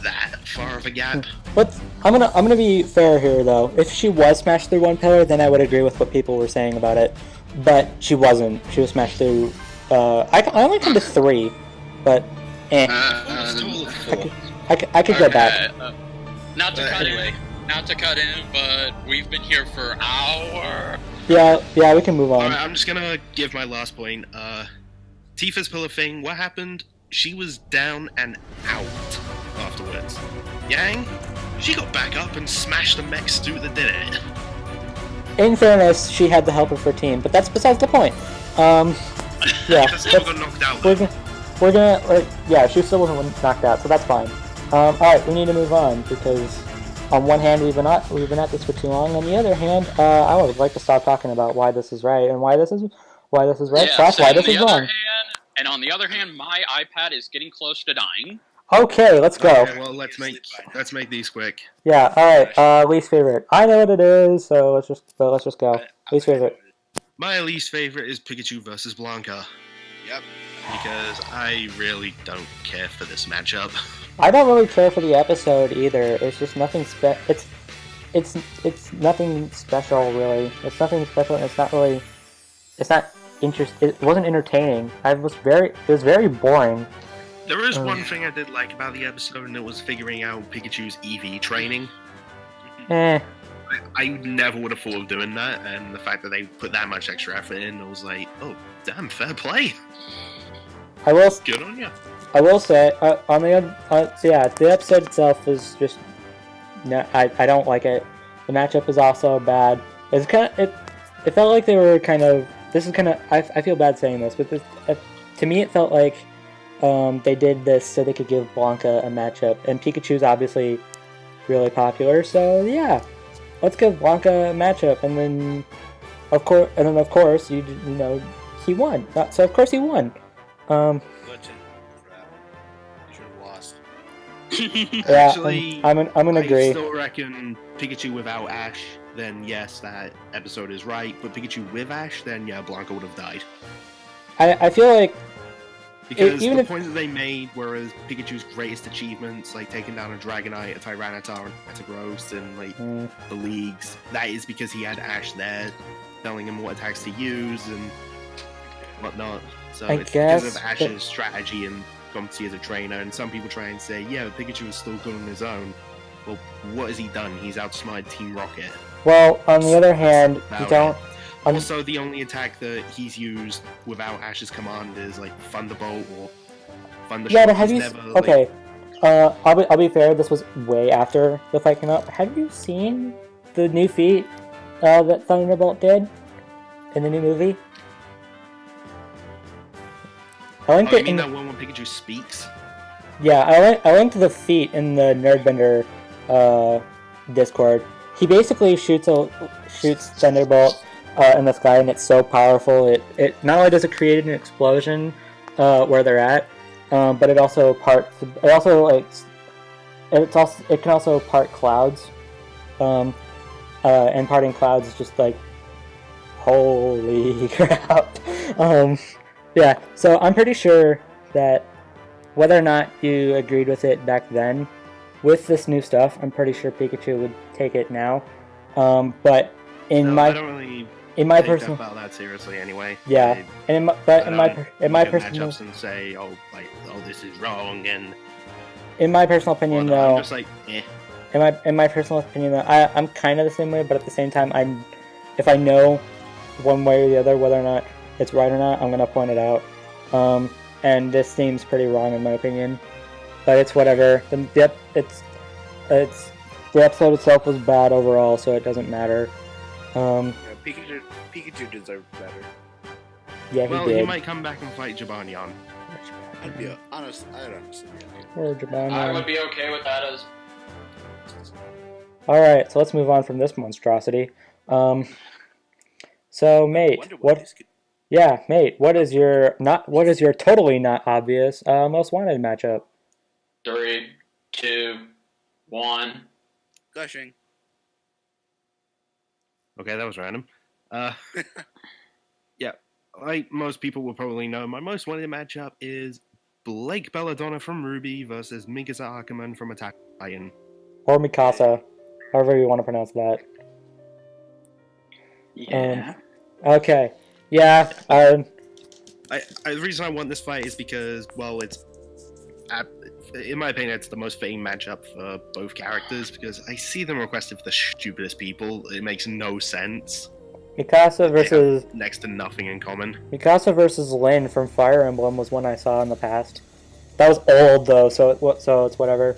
that far of a gap. But I'm gonna be fair here though. If she was smashed through one pillar, then I would agree with what people were saying about it. But she wasn't. She was smashed through. I only come to 3, but I could go back. Not to cut in, but we've been here for an hour. Yeah, we can move on. Alright, I'm just gonna give my last point. Tifa's pillar thing, what happened? She was down and out afterwards. Yang, she got back up and smashed the mech stew that did it. In fairness, she had the help of her team, but that's besides the point. Yeah, Still got knocked out. she still wasn't knocked out, so that's fine. Alright, we need to move on, because on one hand, we've been at this for too long. On the other hand, I would like to stop talking about why this is right and why this is right, why this is wrong. And on the other hand, my iPad is getting close to dying. Okay, let's go. Okay, well, let's make these quick. Yeah, alright, least favorite. I know what it is, so let's just go. Least favorite. My least favorite is Pikachu versus Blanca. Yep. Because I really don't care for this matchup. I don't really care for the episode either. It's just nothing it's nothing special really. It's nothing special. And it's not It wasn't entertaining. It was very boring. There is one thing I did like about the episode, and it was figuring out Pikachu's EV training. I never would have thought of doing that, and the fact that they put that much extra effort in, I was like, oh, damn, fair play. Good on you. I will say, on the other, the episode itself is just, no, I don't like it. The matchup is also bad. It's it felt like they were kind of, I feel bad saying this, but to me it felt like they did this so they could give Blanca a matchup, and Pikachu's obviously really popular, so yeah, let's give Blanca a matchup, and then of course you know he won, so of course he won. Yeah, actually, I'm gonna agree. I still reckon Pikachu without Ash, then yes, that episode is right. But Pikachu with Ash, then yeah, Blanca would have died. I feel like because the point that they made, whereas Pikachu's greatest achievements, like taking down a Dragonite, a Tyranitar, and a Metagross, and like the leagues, that is because he had Ash there, telling him what attacks to use and whatnot. So it's because of Ash's strategy and competency as a trainer, and some people try and say, yeah, Pikachu is still good on his own. Well, what has he done? He's outsmarted Team Rocket. Well, on the other hand, you don't... Also, the only attack that he's used without Ash's command is, like, Thunderbolt or Thundershock. Yeah, but have you... Okay, I'll be fair, this was way after the fight came out. Have you seen the new feat that Thunderbolt did in the new movie? You mean that one when Pikachu speaks? Yeah, I linked the feat in the Nerdbender Discord. He basically shoots Thunderbolt in the sky, and it's so powerful. It not only does it create an explosion where they're at, but it can also part clouds. And parting clouds is just like, holy crap. Yeah, so I'm pretty sure that whether or not you agreed with it back then, with this new stuff, I'm pretty sure Pikachu would take it now. But I don't really personal about that seriously anyway. Yeah, in my personal matchups and say, oh, this is wrong, and in my personal opinion, though, I'm just like, eh. In my personal opinion, though, I'm kind of the same way, but at the same time, if I know one way or the other whether or not it's right or not, I'm gonna point it out. And this seems pretty wrong in my opinion, but it's whatever. The episode itself was bad overall, so it doesn't matter. Pikachu deserved better. Yeah, he did. He might come back and fight Jabanion. I'd be honest. I'd honestly be okay. Or Jabanion. I would be okay with that as. All right, so let's move on from this monstrosity. So, mate, what is your totally not obvious most wanted matchup? 3, 2, 1. Gushing. Okay, that was random. Yeah, like most people will probably know, my most wanted matchup is Blake Belladonna from Ruby versus Mikasa Ackerman from Attack on Titan. Or Mikasa, however you want to pronounce that. Yeah. Okay. Yeah. The reason I want this fight is because, well, it's, in my opinion, it's the most fitting matchup for both characters because I see them requested for the stupidest people. It makes no sense. Mikasa versus next to nothing in common. Mikasa versus Lin from Fire Emblem was one I saw in the past. That was old though, so it's whatever.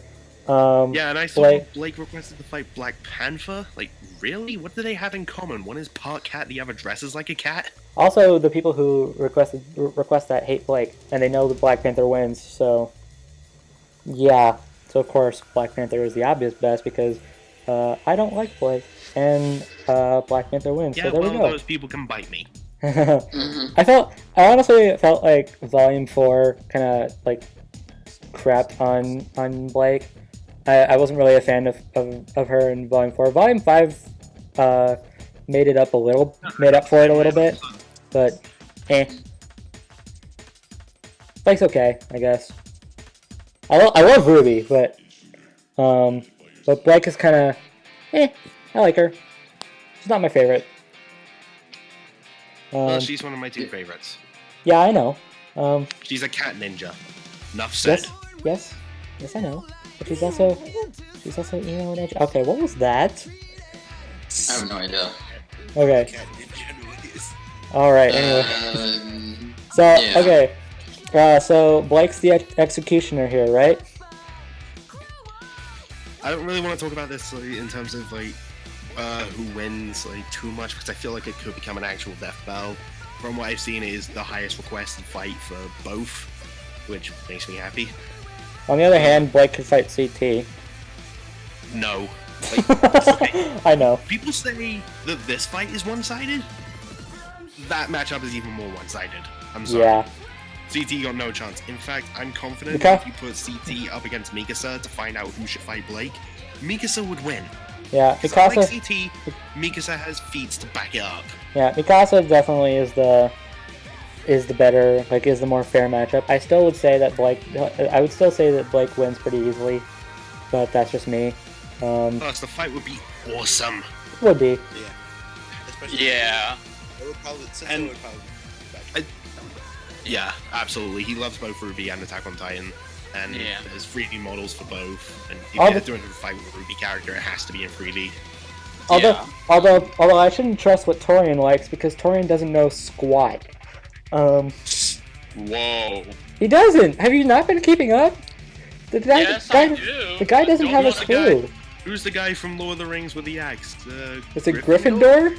Yeah, and I saw Blake requested to fight Black Panther. Like, really? What do they have in common? One is part cat, the other dresses like a cat. Also, the people who request that hate Blake, and they know that Black Panther wins. So, yeah. So of course, Black Panther is the obvious best because I don't like Blake, and Black Panther wins. Yeah, so there we go. Those people can bite me. I honestly felt like Volume 4 kind of like crapped on Blake. I wasn't really a fan of her in Volume 4. Volume 5 made up for it a little bit, but Blake's okay, I guess. I love Ruby, but Blake is kind of I like her. She's not my favorite. Well, she's one of my two favorites. Yeah, I know. She's a cat ninja. Enough said. Yes, I know. But she's also emo and edgy. Okay, what was that? I have no idea. Okay. Alright, anyway. Okay. So Blake's the executioner here, right? I don't really want to talk about this in terms of who wins too much because I feel like it could become an actual death battle. From what I've seen, it is the highest requested fight for both, which makes me happy. On the other hand, Blake could fight CT. No. Okay. I know. People say that this fight is one-sided. That matchup is even more one-sided. I'm sorry. Yeah. CT got no chance. In fact, I'm confident if you put CT up against Mikasa to find out who should fight Blake, Mikasa would win. Yeah, Mikasa. Like CT, Mikasa has feats to back it up. Yeah, Mikasa definitely is the better, is the more fair matchup. I still would say that Blake wins pretty easily, but that's just me. Plus, the fight would be awesome. Would be. Yeah. Especially yeah. It would probably yeah, absolutely. He loves both Ruby and Attack on Titan, and there's 3D models for both. And if you're doing a fight with a Ruby character, it has to be in 3D. Although I shouldn't trust what Torian likes because Torian doesn't know squat. Whoa. He doesn't. Have you not been keeping up? I do. The guy doesn't have a clue. Who's the guy from Lord of the Rings with the axe? Is it Gryffindor?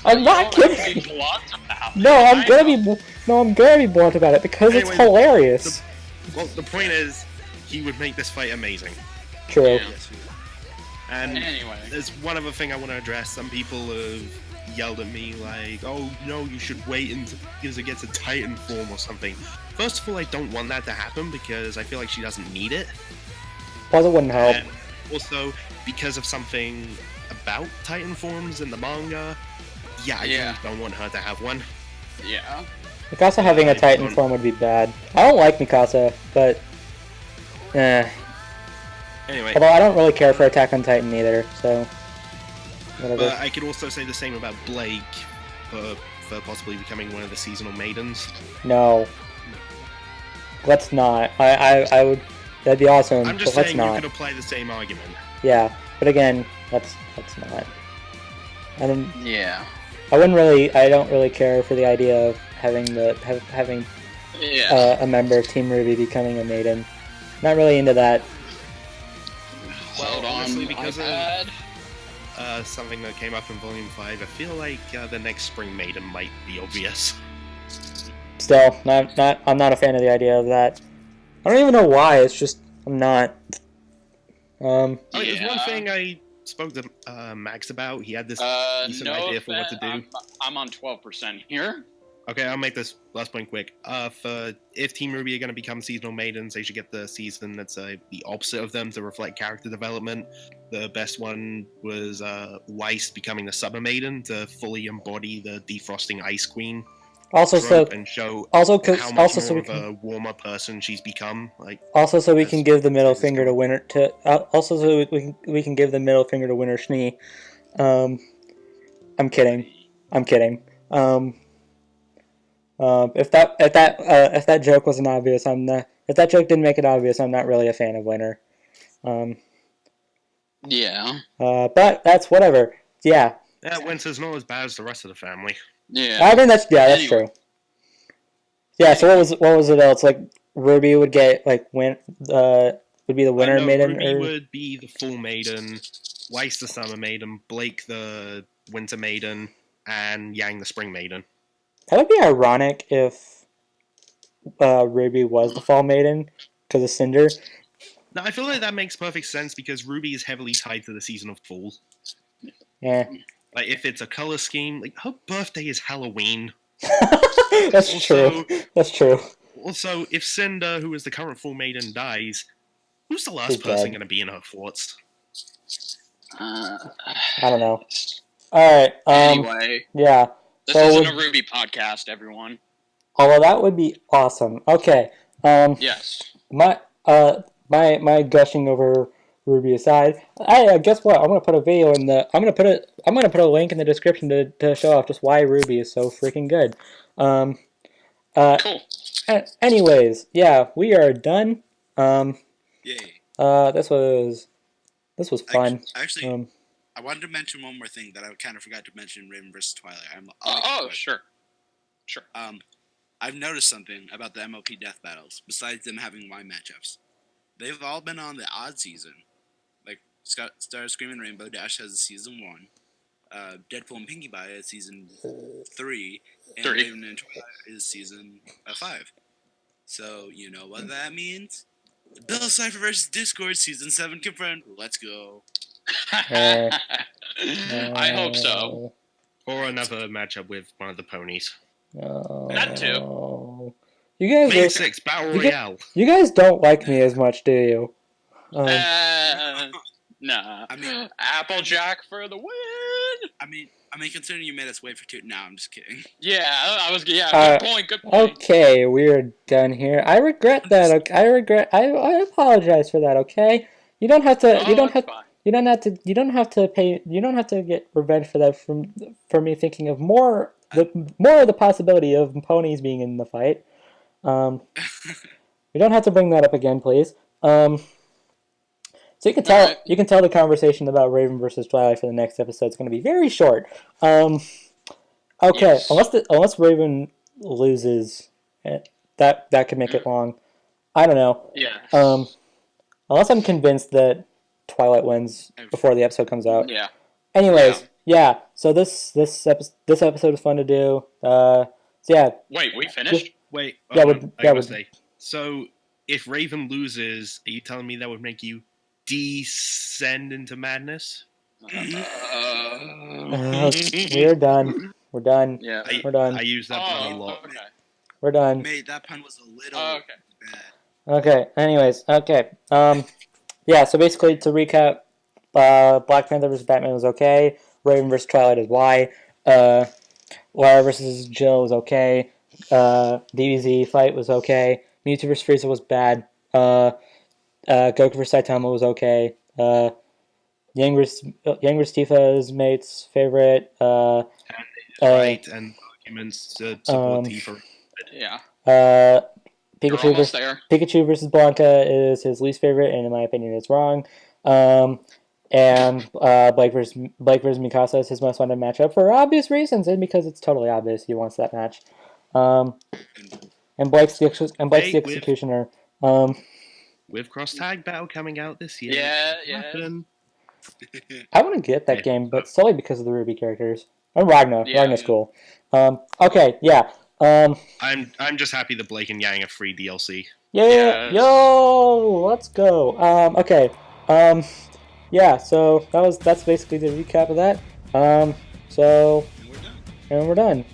I'm not kidding. I'm gonna be blunt about it because it's hilarious. The point is, he would make this fight amazing. True. Yeah. And there's one other thing I want to address. Some people have yelled at me like, "Oh no, you should wait until it gets a Titan form or something." First of all, I don't want that to happen because I feel like she doesn't need it. Plus, it wouldn't help. And also, because of something about Titan forms in the manga, I really don't want her to have one. Yeah. Mikasa having a Titan form would be bad. I don't like Mikasa, but anyway. Although I don't really care for Attack on Titan either, so whatever. But I could also say the same about Blake for possibly becoming one of the seasonal maidens. No. Let's not. I would. That'd be awesome. I'm just saying you could apply the same argument. Yeah, but again, let's not. I don't really care for the idea of having a member of Team Ruby becoming a maiden. Not really into that. Well, honestly, because of something that came up in Volume 5, I feel like the next Spring Maiden might be obvious. Still, I'm not a fan of the idea of that. I don't even know why. It's just I'm not. There's one thing I spoke to Max about. He had this decent idea for what to do. I'm on 12% here. Okay, I'll make this last point quick. If Team Ruby are going to become seasonal maidens, they should get the season that's the opposite of them to reflect character development. The best one was Weiss becoming the Summer Maiden to fully embody the defrosting Ice Queen. Also, so and show also how much also more so we of a can warmer person she's become. Like also so we as can give the middle seasons finger go to on. winner to also so we can give the middle finger to Winter Schnee. I'm kidding. I'm kidding. If that joke wasn't obvious, I'm not. If that joke didn't make it obvious, I'm not really a fan of Winter. Yeah. But that's whatever. Yeah. Yeah, Winter's not as bad as the rest of the family. Yeah. I think that's Anyway. true. Yeah. So what was it else? Like Ruby would get like would be the winter No, maiden Ruby or would be the full maiden, Weiss the summer maiden, Blake the winter maiden, and Yang the spring maiden. that would be ironic if Ruby was the fall maiden because of Cinder. Now, I feel like that makes perfect sense because Ruby is heavily tied to the season of fall. Yeah. Like, if it's a color scheme, like, her birthday is Halloween. That's Also- true. That's true. Also, if Cinder, who is the current full maiden, dies, who's the last He's person dead. going to be in her forts? I don't know. All right. Anyway, Yeah. this So isn't would- a Ruby podcast, everyone. Although that would be awesome. Okay. Yes. My gushing over Ruby aside, guess what? I'm gonna put a video in the. I'm gonna put a link in the description to show off just why Ruby is so freaking good. Cool. Anyways, yeah, we are done. Yay. This was fun. Actually, I wanted to mention one more thing that I kind of forgot to mention in Raven vs. Twilight. Sure. I've noticed something about the MLP death battles, besides them having Y matchups. They've all been on the odd season. Like, Starscream and Rainbow Dash has season 1. Deadpool and Pinkie Pie is season 3. And Raven and Twilight is season 5. So, you know what that means? Bill Cipher vs. Discord season 7 confirmed. Let's go. I hope so. Or another matchup with one of the ponies. That too. You guys May are, 6 Battle you get- Royale. you guys don't like me as much, do you? Nah. I mean- Applejack for the win. I mean, considering you made us wait for 2. No, I'm just kidding. Yeah, I was. Yeah, good point. Good point. Okay, we're done here. I regret that. Okay? I apologize for that. Okay, you don't have to. You don't it's have. fine. You don't have to. You don't have to pay. You don't have to get revenge for that. For me thinking of more of the possibility of ponies being in the fight. You don't have to bring that up again, please. So you can tell. Alright. You can tell the conversation about Raven versus Twilight for the next episode is going to be very short. Okay, Yes. unless Raven loses, that could make it long. I don't know. Yeah. Unless I'm convinced that Twilight wins before the episode comes out. Yeah. Anyways, yeah. So this episode was fun to do. So yeah, Wait, we finished? Wait, Yeah, I gotta would- say. So, if Raven loses, are you telling me that would make you descend into madness? we're done. We're done. Yeah. We're done. I use that pun a lot. Okay. We're done. Mate, that pun was a little Okay. bad. Okay. Anyways. Okay. Yeah. So basically, to recap, Black Panther vs. Batman was okay. Raven vs. Twilight is Y. Lara vs. Jill was okay. DBZ fight was okay. Mewtwo vs. Frieza was bad. Goku vs. Saitama was okay. Yang vs. Tifa's mate's favorite. Right, and arguments to support Tifa. Yeah. We're Pikachu almost vs. there. Pikachu versus Blanca is his least favorite, and in my opinion, it's wrong. And Blake versus Mikasa is his most wanted matchup for obvious reasons, and because it's totally obvious he wants that match. And Blake's the executioner. With Cross Tag Battle coming out this year. Yeah, it yeah. happened. I want to get that game, but solely because of the Ruby characters. And Ragnar. Yeah. Ragnar's cool. Okay, yeah. I'm just happy that Blake and Yang are free DLC. Yeah, Yes. yo, let's go. Okay. Yeah, so that's basically the recap of that. So And we're done. and we're done.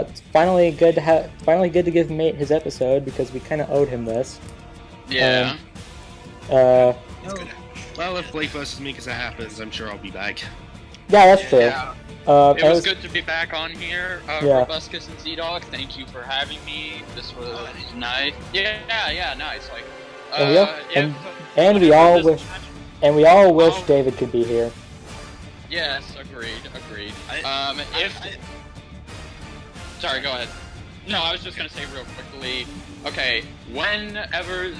It's finally good to give Mate his episode because we kind of owed him this. Yeah. It's good. Well, if Blake versus Mikasa happens, I'm sure I'll be back. Yeah, that's true. Yeah. It was as- good to be back on here. Yeah. Brobuscus and ZDogg, thank you for having me. This was nice. Yeah, nice. Like, And we all- if- and we whenever all this wish- match- And we all wish Oh. David could be here. Yes, agreed. I- Sorry, go ahead. No, I was just gonna say real quickly. Okay, whenever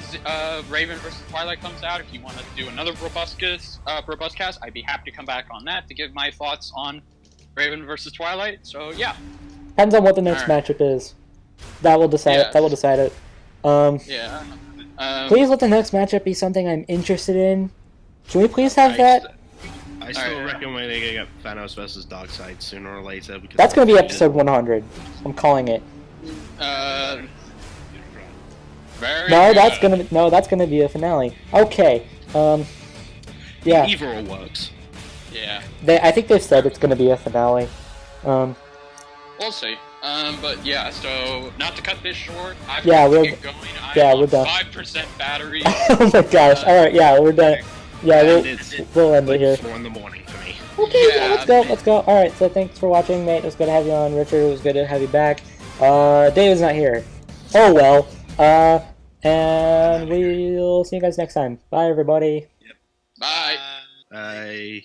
Raven vs. Twilight comes out, if you want to do another Brobuscast, I'd be happy to come back on that to give my thoughts on Raven vs. Twilight. So yeah, Depends on what the next Alright. matchup is. That will decide. Yes. That will decide it. yeah. Please let the next matchup be something I'm interested in. Can we please have that? I still Alright. reckon we're gonna get Thanos versus Darkseid sooner or later. Because That's gonna be episode 100. I'm calling it. Very No, good. that's gonna be a finale. Okay. Yeah. Either or works. Yeah, I think they've said it's gonna be a finale. we'll see. But yeah, so not to cut this short, I've Yeah, got to we're- get going. yeah, I'm we're on done. 5% battery. Oh my gosh. All right. Yeah, we're done. Yeah, And we'll end it here. 4 in the morning for me. Okay, Yeah, let's go. All right, so thanks for watching, mate. It was good to have you on, Richard. It was good to have you back. David's not here. Oh well. And we'll see you guys next time. Bye, everybody. Bye. I